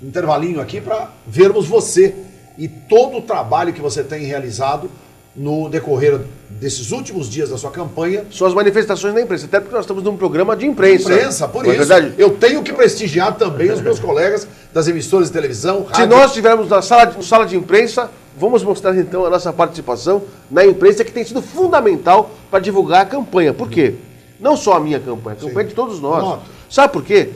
Speaker 1: intervalinho aqui para vermos você e todo o trabalho que você tem realizado no decorrer desses últimos dias da sua campanha.
Speaker 2: Suas manifestações na imprensa, até porque nós estamos num programa de imprensa.
Speaker 1: Por isso, eu tenho que prestigiar também os meus colegas das emissoras de televisão, rádio.
Speaker 2: Se nós estivermos na sala de imprensa, vamos mostrar então a nossa participação na imprensa, que tem sido fundamental para divulgar a campanha. Por quê? Não só a minha campanha, a campanha de todos nós.
Speaker 1: Noto.
Speaker 2: Sabe por quê?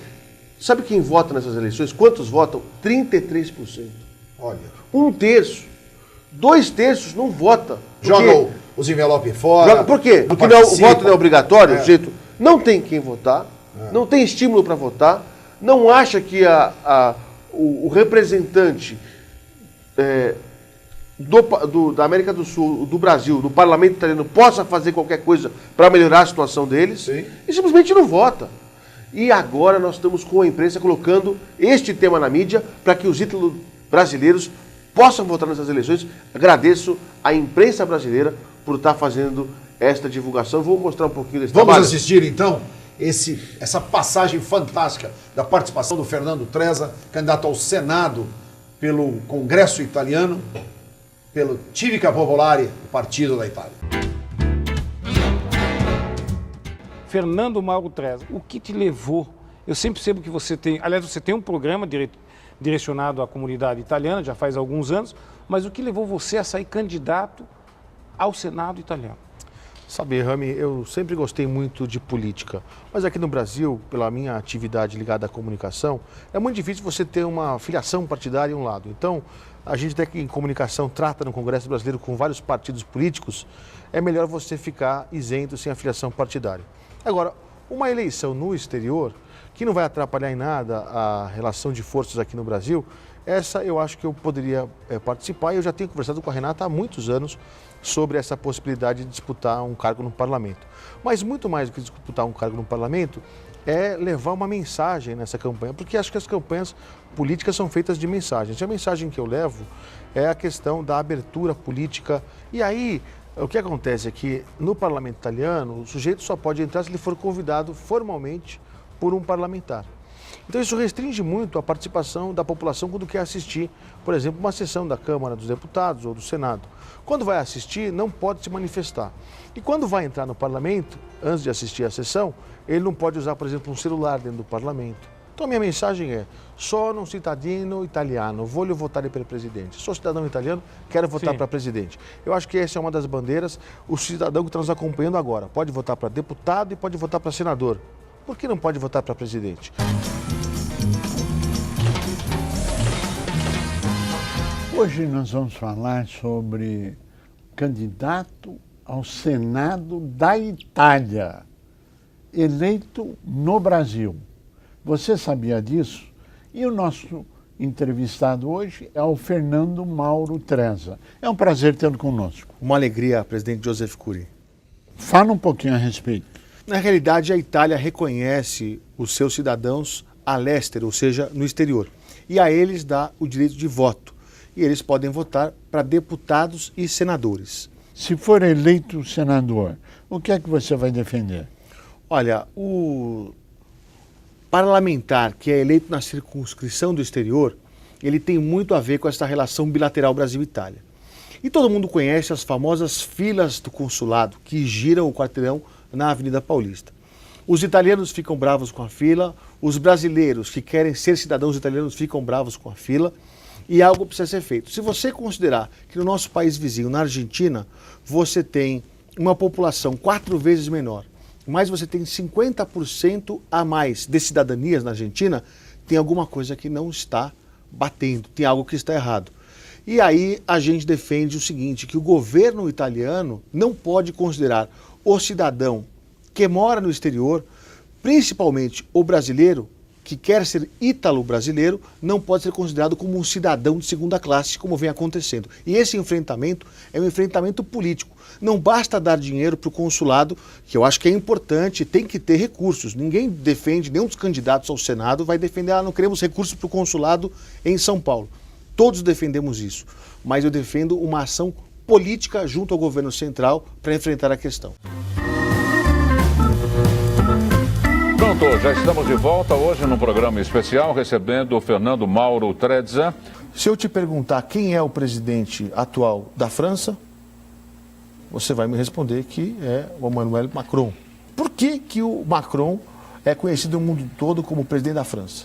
Speaker 2: Sabe quem vota nessas eleições? Quantos votam? 33%.
Speaker 1: Olha.
Speaker 2: 1/3. 2/3 não vota.
Speaker 1: Joga os envelopes fora.
Speaker 2: Por quê? Porque o voto não é obrigatório, não tem quem votar, não tem estímulo para votar, não acha que o representante da América do Sul, do Brasil, do parlamento italiano, possa fazer qualquer coisa para melhorar a situação deles, e simplesmente não vota. E agora nós estamos com a imprensa colocando este tema na mídia para que os ítalos brasileiros possam votar nessas eleições. Agradeço à imprensa brasileira por estar fazendo esta divulgação. Vou mostrar um pouquinho desse trabalho.
Speaker 1: Vamos assistir então essa passagem fantástica da participação do Fernando Trezza, candidato ao Senado pelo Congresso Italiano, pelo Civica Popolare, o partido da Itália.
Speaker 4: Fernando Mauro Trezza, o que te levou? Eu sempre percebo que você tem, aliás, você tem um programa direcionado à comunidade italiana, já faz alguns anos, mas o que levou você a sair candidato ao Senado italiano?
Speaker 5: Sabe, Rami, eu sempre gostei muito de política, mas aqui no Brasil, pela minha atividade ligada à comunicação, é muito difícil você ter uma filiação partidária em um lado. Então, a gente até que em comunicação trata no Congresso Brasileiro com vários partidos políticos, é melhor você ficar isento sem a filiação partidária. Agora, uma eleição no exterior, que não vai atrapalhar em nada a relação de forças aqui no Brasil, essa eu acho que eu poderia participar, e eu já tenho conversado com a Renata há muitos anos sobre essa possibilidade de disputar um cargo no parlamento. Mas muito mais do que disputar um cargo no parlamento, é levar uma mensagem nessa campanha, porque acho que as campanhas políticas são feitas de mensagens. E a mensagem que eu levo é a questão da abertura política. E aí, o que acontece é que no parlamento italiano, o sujeito só pode entrar se ele for convidado formalmente por um parlamentar. Então isso restringe muito a participação da população quando quer assistir, por exemplo, uma sessão da Câmara dos Deputados ou do Senado. Quando vai assistir, não pode se manifestar. E quando vai entrar no parlamento, antes de assistir à sessão, ele não pode usar, por exemplo, um celular dentro do parlamento. Então a minha mensagem é: sono un cittadino italiano, voglio votare per presidente. Sou cidadão italiano, quero votar para presidente. Eu acho que essa é uma das bandeiras. O cidadão que está nos acompanhando agora pode votar para deputado e pode votar para senador. Por que não pode votar para presidente?
Speaker 6: Hoje nós vamos falar sobre candidato ao Senado da Itália, eleito no Brasil. Você sabia disso? E o nosso entrevistado hoje é o Fernando Mauro Trezza. É um prazer tê-lo conosco.
Speaker 5: Uma alegria, presidente Joseph Cury.
Speaker 6: Fala um pouquinho a respeito.
Speaker 5: Na realidade, a Itália reconhece os seus cidadãos all'estero, ou seja, no exterior. E a eles dá o direito de voto. E eles podem votar para deputados e senadores.
Speaker 6: Se for eleito senador, o que é que você vai defender?
Speaker 5: Olha, o parlamentar que é eleito na circunscrição do exterior, ele tem muito a ver com essa relação bilateral Brasil-Itália. E todo mundo conhece as famosas filas do consulado que giram o quarteirão na Avenida Paulista. Os italianos ficam bravos com a fila, os brasileiros que querem ser cidadãos italianos ficam bravos com a fila, e algo precisa ser feito. Se você considerar que no nosso país vizinho, na Argentina, você tem uma população 4 vezes menor, mas você tem 50% a mais de cidadanias na Argentina, tem alguma coisa que não está batendo, tem algo que está errado. E aí a gente defende o seguinte, que o governo italiano não pode considerar o cidadão que mora no exterior, principalmente o brasileiro, que quer ser ítalo-brasileiro, não pode ser considerado como um cidadão de segunda classe, como vem acontecendo. E esse enfrentamento é um enfrentamento político. Não basta dar dinheiro para o consulado, que eu acho que é importante, tem que ter recursos. Ninguém defende, nenhum dos candidatos ao Senado vai defender, não queremos recursos para o consulado em São Paulo. Todos defendemos isso, mas eu defendo uma ação política junto ao governo central para enfrentar a questão.
Speaker 7: Pronto, já estamos de volta hoje no programa especial recebendo o Fernando Mauro Trezza.
Speaker 5: Se eu te perguntar quem é o presidente atual da França? você vai me responder que é o Emmanuel Macron. Por que que o Macron é conhecido no mundo todo como presidente da França?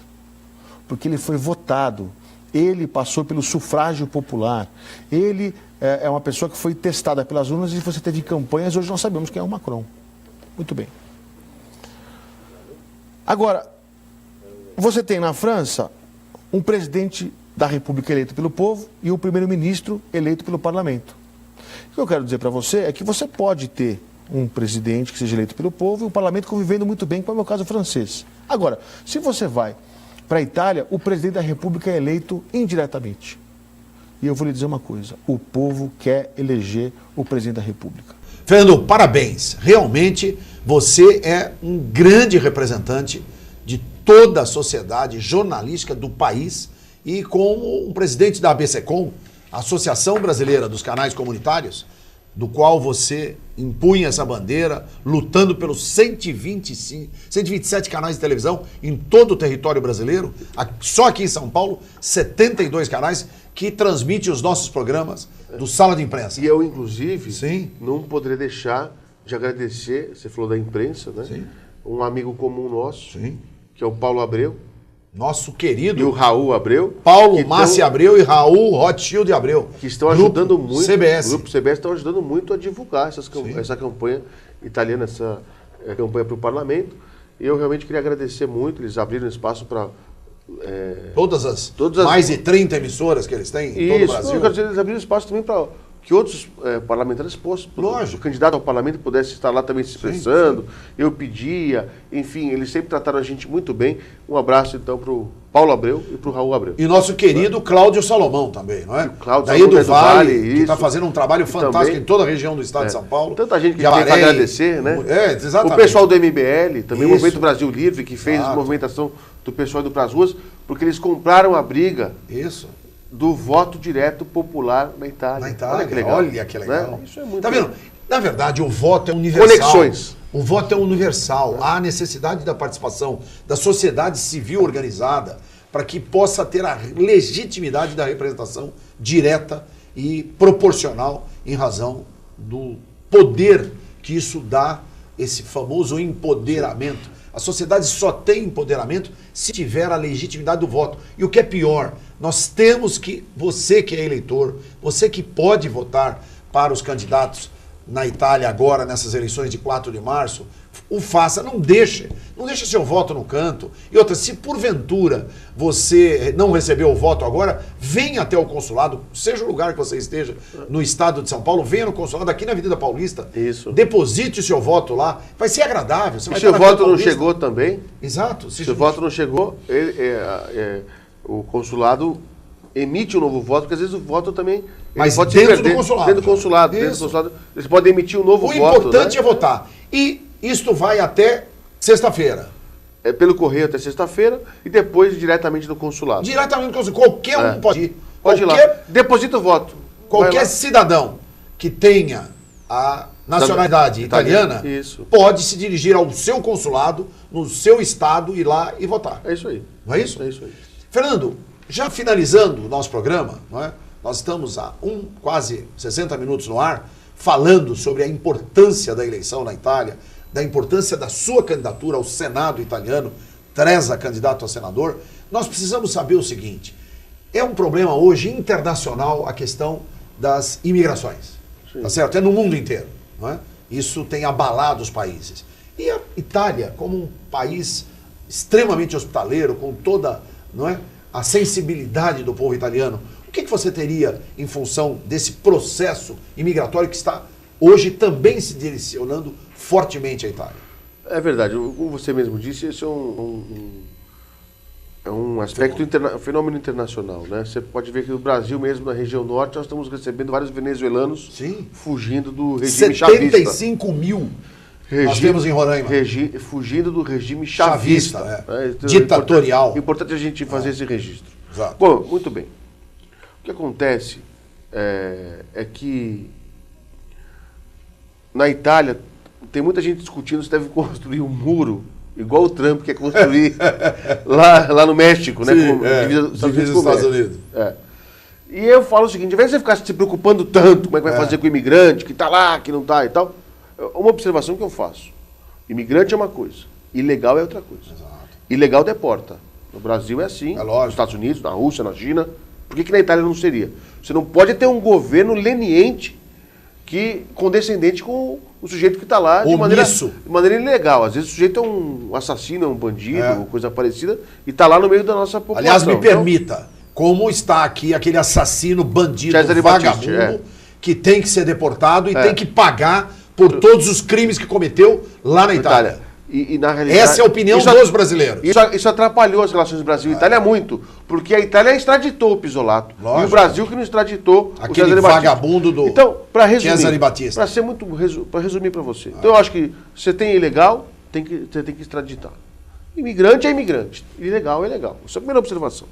Speaker 5: Porque ele foi votado, ele passou pelo sufrágio popular, ele é uma pessoa que foi testada pelas urnas e você teve campanhas, hoje nós sabemos quem é o Macron. Muito bem. Agora, você tem na França um presidente da República eleito pelo povo e o primeiro-ministro eleito pelo parlamento. O que eu quero dizer para você é que você pode ter um presidente que seja eleito pelo povo e o parlamento convivendo muito bem, como é o meu caso francês. Agora, se você vai para a Itália, o presidente da República é eleito indiretamente. E eu vou lhe dizer uma coisa, o povo quer eleger o presidente da República.
Speaker 1: Fernando, parabéns. Realmente você é um grande representante de toda a sociedade jornalística do país e como um presidente da ABSECOM, Associação Brasileira dos Canais Comunitários, do qual você impunha essa bandeira, lutando pelos 127 canais de televisão em todo o território brasileiro, só aqui em São Paulo, 72 canais que transmitem os nossos programas do Sala de Imprensa.
Speaker 2: E eu, inclusive, não poderia deixar de agradecer, você falou da imprensa, né? Sim. Um amigo comum nosso, que é o Paulo Abreu.
Speaker 1: Nosso querido.
Speaker 2: E o Raul Abreu.
Speaker 1: Paulo Massi Abreu e Raul Rothschild Abreu.
Speaker 2: Que estão ajudando muito.
Speaker 1: CBS.
Speaker 2: O Grupo CBS estão ajudando muito a divulgar essa campanha italiana, essa campanha para o parlamento. E eu realmente queria agradecer muito. Eles abriram espaço para...
Speaker 1: Todas as mais de 30 emissoras que eles têm em todo o Brasil.
Speaker 2: Eles abriram espaço também para que outros parlamentares possam, o candidato ao parlamento pudesse estar lá também se expressando. Eu pedia, enfim, eles sempre trataram a gente muito bem. Um abraço então para o Paulo Abreu e para o Raul Abreu.
Speaker 1: E nosso querido Cláudio Salomão também, não é?
Speaker 2: Cláudio
Speaker 1: daí
Speaker 2: Salomão
Speaker 1: do Vale, que está fazendo um trabalho fantástico
Speaker 2: também,
Speaker 1: em toda a região do estado de São Paulo.
Speaker 2: Tanta gente que tem para agradecer, né?
Speaker 1: Exatamente.
Speaker 2: O pessoal do MBL, também o Movimento Brasil Livre, que fez a movimentação do pessoal indo para as ruas, porque eles compraram a briga do voto direto popular na Itália.
Speaker 1: Na Itália,
Speaker 2: olha que legal.
Speaker 1: Olha que legal.
Speaker 2: Né? Isso é muito
Speaker 1: tá vendo? Na verdade, o voto é universal.
Speaker 2: Conexões.
Speaker 1: O voto é universal. Há necessidade da participação da sociedade civil organizada para que possa ter a legitimidade da representação direta e proporcional em razão do poder que isso dá, esse famoso empoderamento. A sociedade só tem empoderamento se tiver a legitimidade do voto. E o que é pior, nós temos que, você que é eleitor, você que pode votar para os candidatos na Itália agora, nessas eleições de 4 de março, o faça, não deixe seu voto no canto. E outra, se porventura você não recebeu o voto agora, venha até o consulado, seja o lugar que você esteja, no estado de São Paulo, venha no consulado aqui na Avenida Paulista, deposite o seu voto lá, vai ser agradável. Você vai
Speaker 2: se o voto não chegou também,
Speaker 1: exato.
Speaker 2: Se o voto não chegou, o consulado emite um novo voto, porque às vezes o voto também...
Speaker 1: Mas
Speaker 2: pode
Speaker 1: dentro do consulado.
Speaker 2: Dentro do consulado. Eles podem emitir um novo voto.
Speaker 1: O importante é votar. E isto vai até sexta-feira.
Speaker 2: É pelo correio até sexta-feira e depois diretamente no consulado.
Speaker 1: Diretamente no consulado. Qualquer um pode ir.
Speaker 2: Pode ir lá. Deposita o voto.
Speaker 1: Qualquer cidadão que tenha a nacionalidade italiana pode se dirigir ao seu consulado, no seu estado, ir lá e votar.
Speaker 2: É isso aí.
Speaker 1: Não é isso?
Speaker 2: É isso aí.
Speaker 1: Fernando, já finalizando o nosso programa, não é? Nós estamos há quase 60 minutos no ar, falando sobre a importância da eleição na Itália, da importância da sua candidatura ao Senado italiano, Treza candidato a senador. Nós precisamos saber o seguinte, é um problema hoje internacional a questão das imigrações, tá certo? É no mundo inteiro, não é? Isso tem abalado os países. E a Itália, como um país extremamente hospitaleiro, com toda, não é, a sensibilidade do povo italiano, o que você teria em função desse processo imigratório que está hoje também se direcionando fortemente à Itália?
Speaker 2: É verdade, como você mesmo disse, esse é um aspecto, fenômeno internacional, né? Você pode ver que no Brasil mesmo, na região norte, nós estamos recebendo vários venezuelanos fugindo do regime chavista.
Speaker 1: 75 mil nós temos em Roraima.
Speaker 2: Fugindo do regime chavista.
Speaker 1: Então, ditatorial.
Speaker 2: É importante a gente fazer esse registro.
Speaker 1: Exato.
Speaker 2: Bom, muito bem. O que acontece é que na Itália tem muita gente discutindo se deve construir um muro, igual o Trump quer construir lá no México, né?
Speaker 1: Divisa dos Estados Unidos.
Speaker 2: E eu falo o seguinte, ao invés de você ficar se preocupando tanto como é que vai fazer com o imigrante, que está lá, que não está e tal, uma observação que eu faço. Imigrante é uma coisa, ilegal é outra coisa. Exato. Ilegal deporta. No Brasil é assim, nos Estados Unidos, na Rússia, na China. Por que na Itália não seria? Você não pode ter um governo leniente, condescendente com o sujeito que está lá de maneira ilegal. Às vezes o sujeito é um assassino, é um bandido, coisa parecida, e está lá no meio da nossa população.
Speaker 1: Aliás, me permita, como está aqui aquele assassino, bandido, vagabundo, que tem que ser deportado e tem que pagar por todos os crimes que cometeu lá na Itália.
Speaker 2: E na realidade,
Speaker 1: essa é a opinião dos brasileiros.
Speaker 2: Isso atrapalhou as relações Brasil e Itália muito, porque a Itália extraditou o Pisolato. E o Brasil que não extraditou
Speaker 1: aquele vagabundo do
Speaker 2: Cesare Battista. Para resumir para você. Então eu acho que você tem ilegal, você tem que extraditar. Imigrante é imigrante, ilegal é ilegal. Essa é a primeira observação.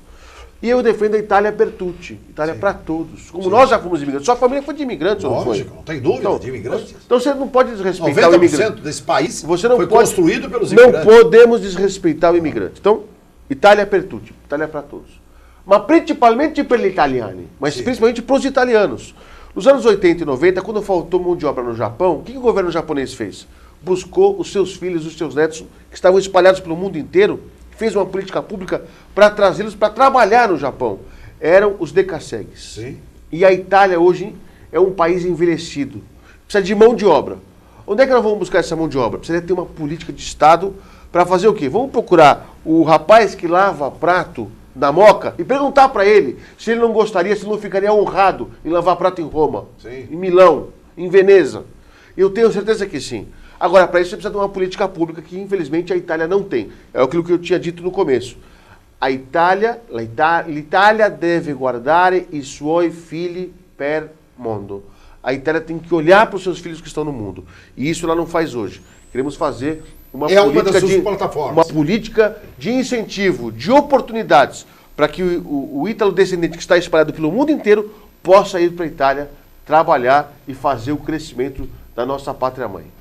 Speaker 2: E eu defendo a Itália per tutti, Itália para todos. Como nós já fomos imigrantes, sua família foi de imigrantes, não foi?
Speaker 1: Lógico, não tem dúvida, de imigrantes.
Speaker 2: Então você não pode desrespeitar o imigrante.
Speaker 1: 90% desse país
Speaker 2: foi
Speaker 1: construído pelos imigrantes.
Speaker 2: Não podemos desrespeitar o imigrante. Então, Itália per tutti, Itália para todos. Mas principalmente per gli italiani, mas principalmente para os italianos. Nos anos 80 e 90, quando faltou mão de obra no Japão, o que o governo japonês fez? Buscou os seus filhos, os seus netos, que estavam espalhados pelo mundo inteiro, fez uma política pública para trazê-los para trabalhar no Japão. Eram os decassegues. E a Itália hoje é um país envelhecido. Precisa de mão de obra. Onde é que nós vamos buscar essa mão de obra? Precisa ter uma política de Estado para fazer o quê? Vamos procurar o rapaz que lava prato na Moca e perguntar para ele se ele não gostaria, se ele não ficaria honrado em lavar prato em Roma, em Milão, em Veneza. Eu tenho certeza que sim. Agora, para isso você precisa de uma política pública que, infelizmente, a Itália não tem. É aquilo que eu tinha dito no começo. L'Italia deve guardare i suoi figli per mondo. A Itália tem que olhar para os seus filhos que estão no mundo. E isso ela não faz hoje. Queremos fazer uma política de incentivo, de oportunidades, para que o ítalo descendente que está espalhado pelo mundo inteiro possa ir para a Itália trabalhar e fazer o crescimento da nossa pátria-mãe.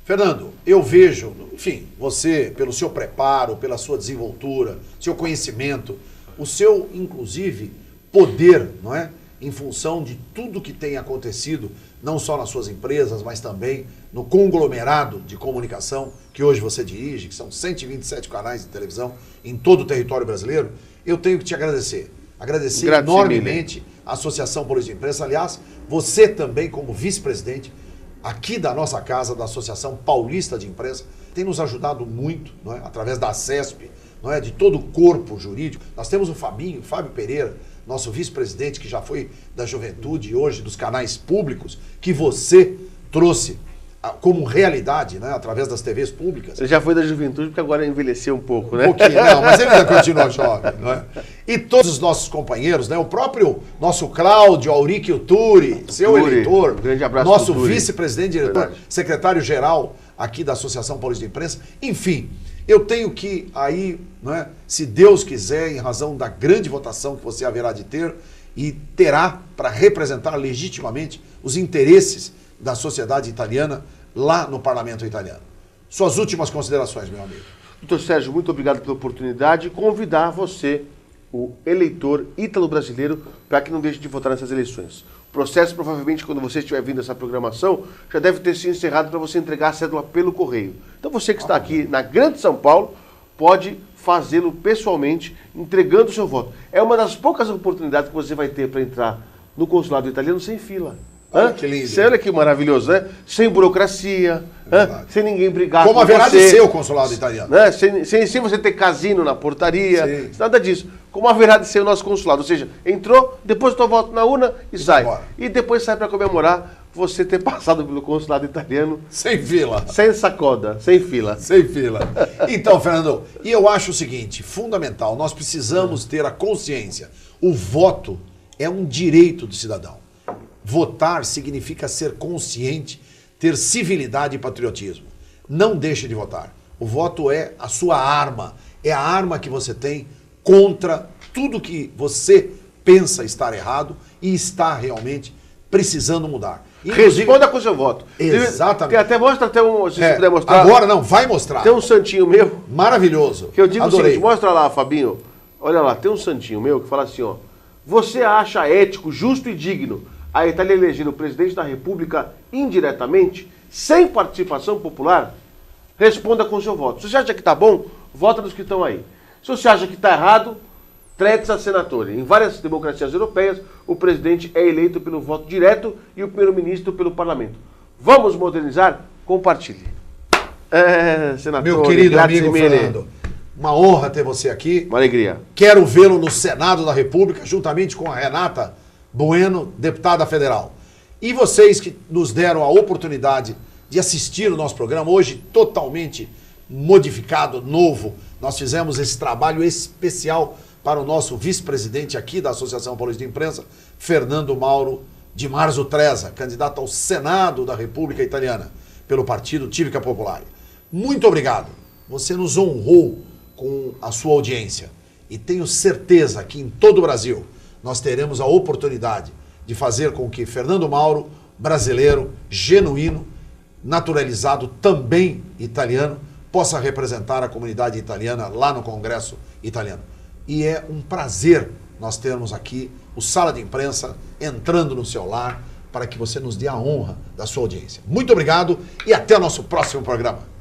Speaker 1: Fernando, eu vejo, enfim, você, pelo seu preparo, pela sua desenvoltura, seu conhecimento, o seu, inclusive, poder, não é? Em função de tudo que tem acontecido, não só nas suas empresas, mas também no conglomerado de comunicação que hoje você dirige, que são 127 canais de televisão em todo o território brasileiro, eu tenho que te agradecer. Agradecer enormemente a Associação Paulista de Imprensa. Aliás, você também, como vice-presidente aqui da nossa casa, da Associação Paulista de Imprensa, tem nos ajudado muito, não é? Através da CESP, não é? De todo o corpo jurídico. Nós temos o Fábio Pereira, nosso vice-presidente, que já foi da Juventude e hoje dos canais públicos, que você trouxe como realidade, né? Através das TVs públicas.
Speaker 2: Ele já foi da Juventude, porque agora envelheceu um pouco, né?
Speaker 1: Um pouquinho, não, mas ele ainda continua jovem, não é? E todos os nossos companheiros, né? O próprio nosso Cláudio Auriquio Turi, seu eleitor,
Speaker 2: um grande abraço,
Speaker 1: nosso vice-presidente, diretor, secretário-geral aqui da Associação Paulista de Imprensa. Enfim, eu tenho que aí, né, se Deus quiser, em razão da grande votação que você haverá de ter e terá para representar legitimamente os interesses da sociedade italiana lá no parlamento italiano. Suas últimas considerações, meu amigo.
Speaker 2: Doutor Sérgio, muito obrigado pela oportunidade e convidar você, o eleitor ítalo-brasileiro, para que não deixe de votar nessas eleições. O processo, provavelmente, quando você estiver vindo essa programação, já deve ter sido encerrado para você entregar a cédula pelo correio. Então você que está aqui na Grande São Paulo, pode fazê-lo pessoalmente, entregando o seu voto. É uma das poucas oportunidades que você vai ter para entrar no consulado italiano sem fila.
Speaker 1: Olha que lindo.
Speaker 2: Olha que maravilhoso, né? Sem burocracia, sem ninguém brigar
Speaker 1: como haverá de ser o consulado italiano.
Speaker 2: Né? Sem você ter casino na portaria, nada disso. Como haverá de ser o nosso consulado. Ou seja, entrou, depositou voto na urna e sai. Embora. E depois sai para comemorar você ter passado pelo consulado italiano.
Speaker 1: Sem fila.
Speaker 2: Sem sacoda, sem fila.
Speaker 1: Sem fila. Então, Fernando, e eu acho o seguinte, fundamental, nós precisamos ter a consciência. O voto é um direito do cidadão. Votar significa ser consciente, ter civilidade e patriotismo. Não deixe de votar. O voto é a sua arma. É a arma que você tem contra tudo que você pensa estar errado e está realmente precisando mudar.
Speaker 2: Inclusive, responda com o seu voto.
Speaker 1: Exatamente.
Speaker 2: Até mostra até um. Se você puder mostrar.
Speaker 1: Agora não, vai mostrar.
Speaker 2: Tem um santinho meu.
Speaker 1: Maravilhoso.
Speaker 2: Que eu digo
Speaker 1: Adorei.
Speaker 2: o seguinte, mostra lá, Fabinho. Olha lá, tem um santinho meu que fala assim, ó. Você acha ético, justo e digno a Itália eleger o presidente da República indiretamente, sem participação popular? Responda com o seu voto. Se você acha que está bom, vota nos que estão aí. Se você acha que está errado, Trezza senatore. Em várias democracias europeias, o presidente é eleito pelo voto direto e o primeiro-ministro pelo parlamento. Vamos modernizar? Compartilhe. Senador,
Speaker 1: meu querido amigo Fernando, uma honra ter você aqui.
Speaker 2: Uma alegria.
Speaker 1: Quero vê-lo no Senado da República, juntamente com a Renata Bueno, deputada federal. E vocês que nos deram a oportunidade de assistir o nosso programa, hoje totalmente modificado, novo. Nós fizemos esse trabalho especial para o nosso vice-presidente aqui da Associação Paulista de Imprensa, Fernando Mauro de Marzo Trezza, candidato ao Senado da República Italiana, pelo Partido Civica Popolare. Muito obrigado. Você nos honrou com a sua audiência. E tenho certeza que em todo o Brasil nós teremos a oportunidade de fazer com que Fernando Mauro, brasileiro, genuíno, naturalizado, também italiano, possa representar a comunidade italiana lá no Congresso italiano. E é um prazer nós termos aqui o Sala de Imprensa entrando no seu lar para que você nos dê a honra da sua audiência. Muito obrigado e até o nosso próximo programa.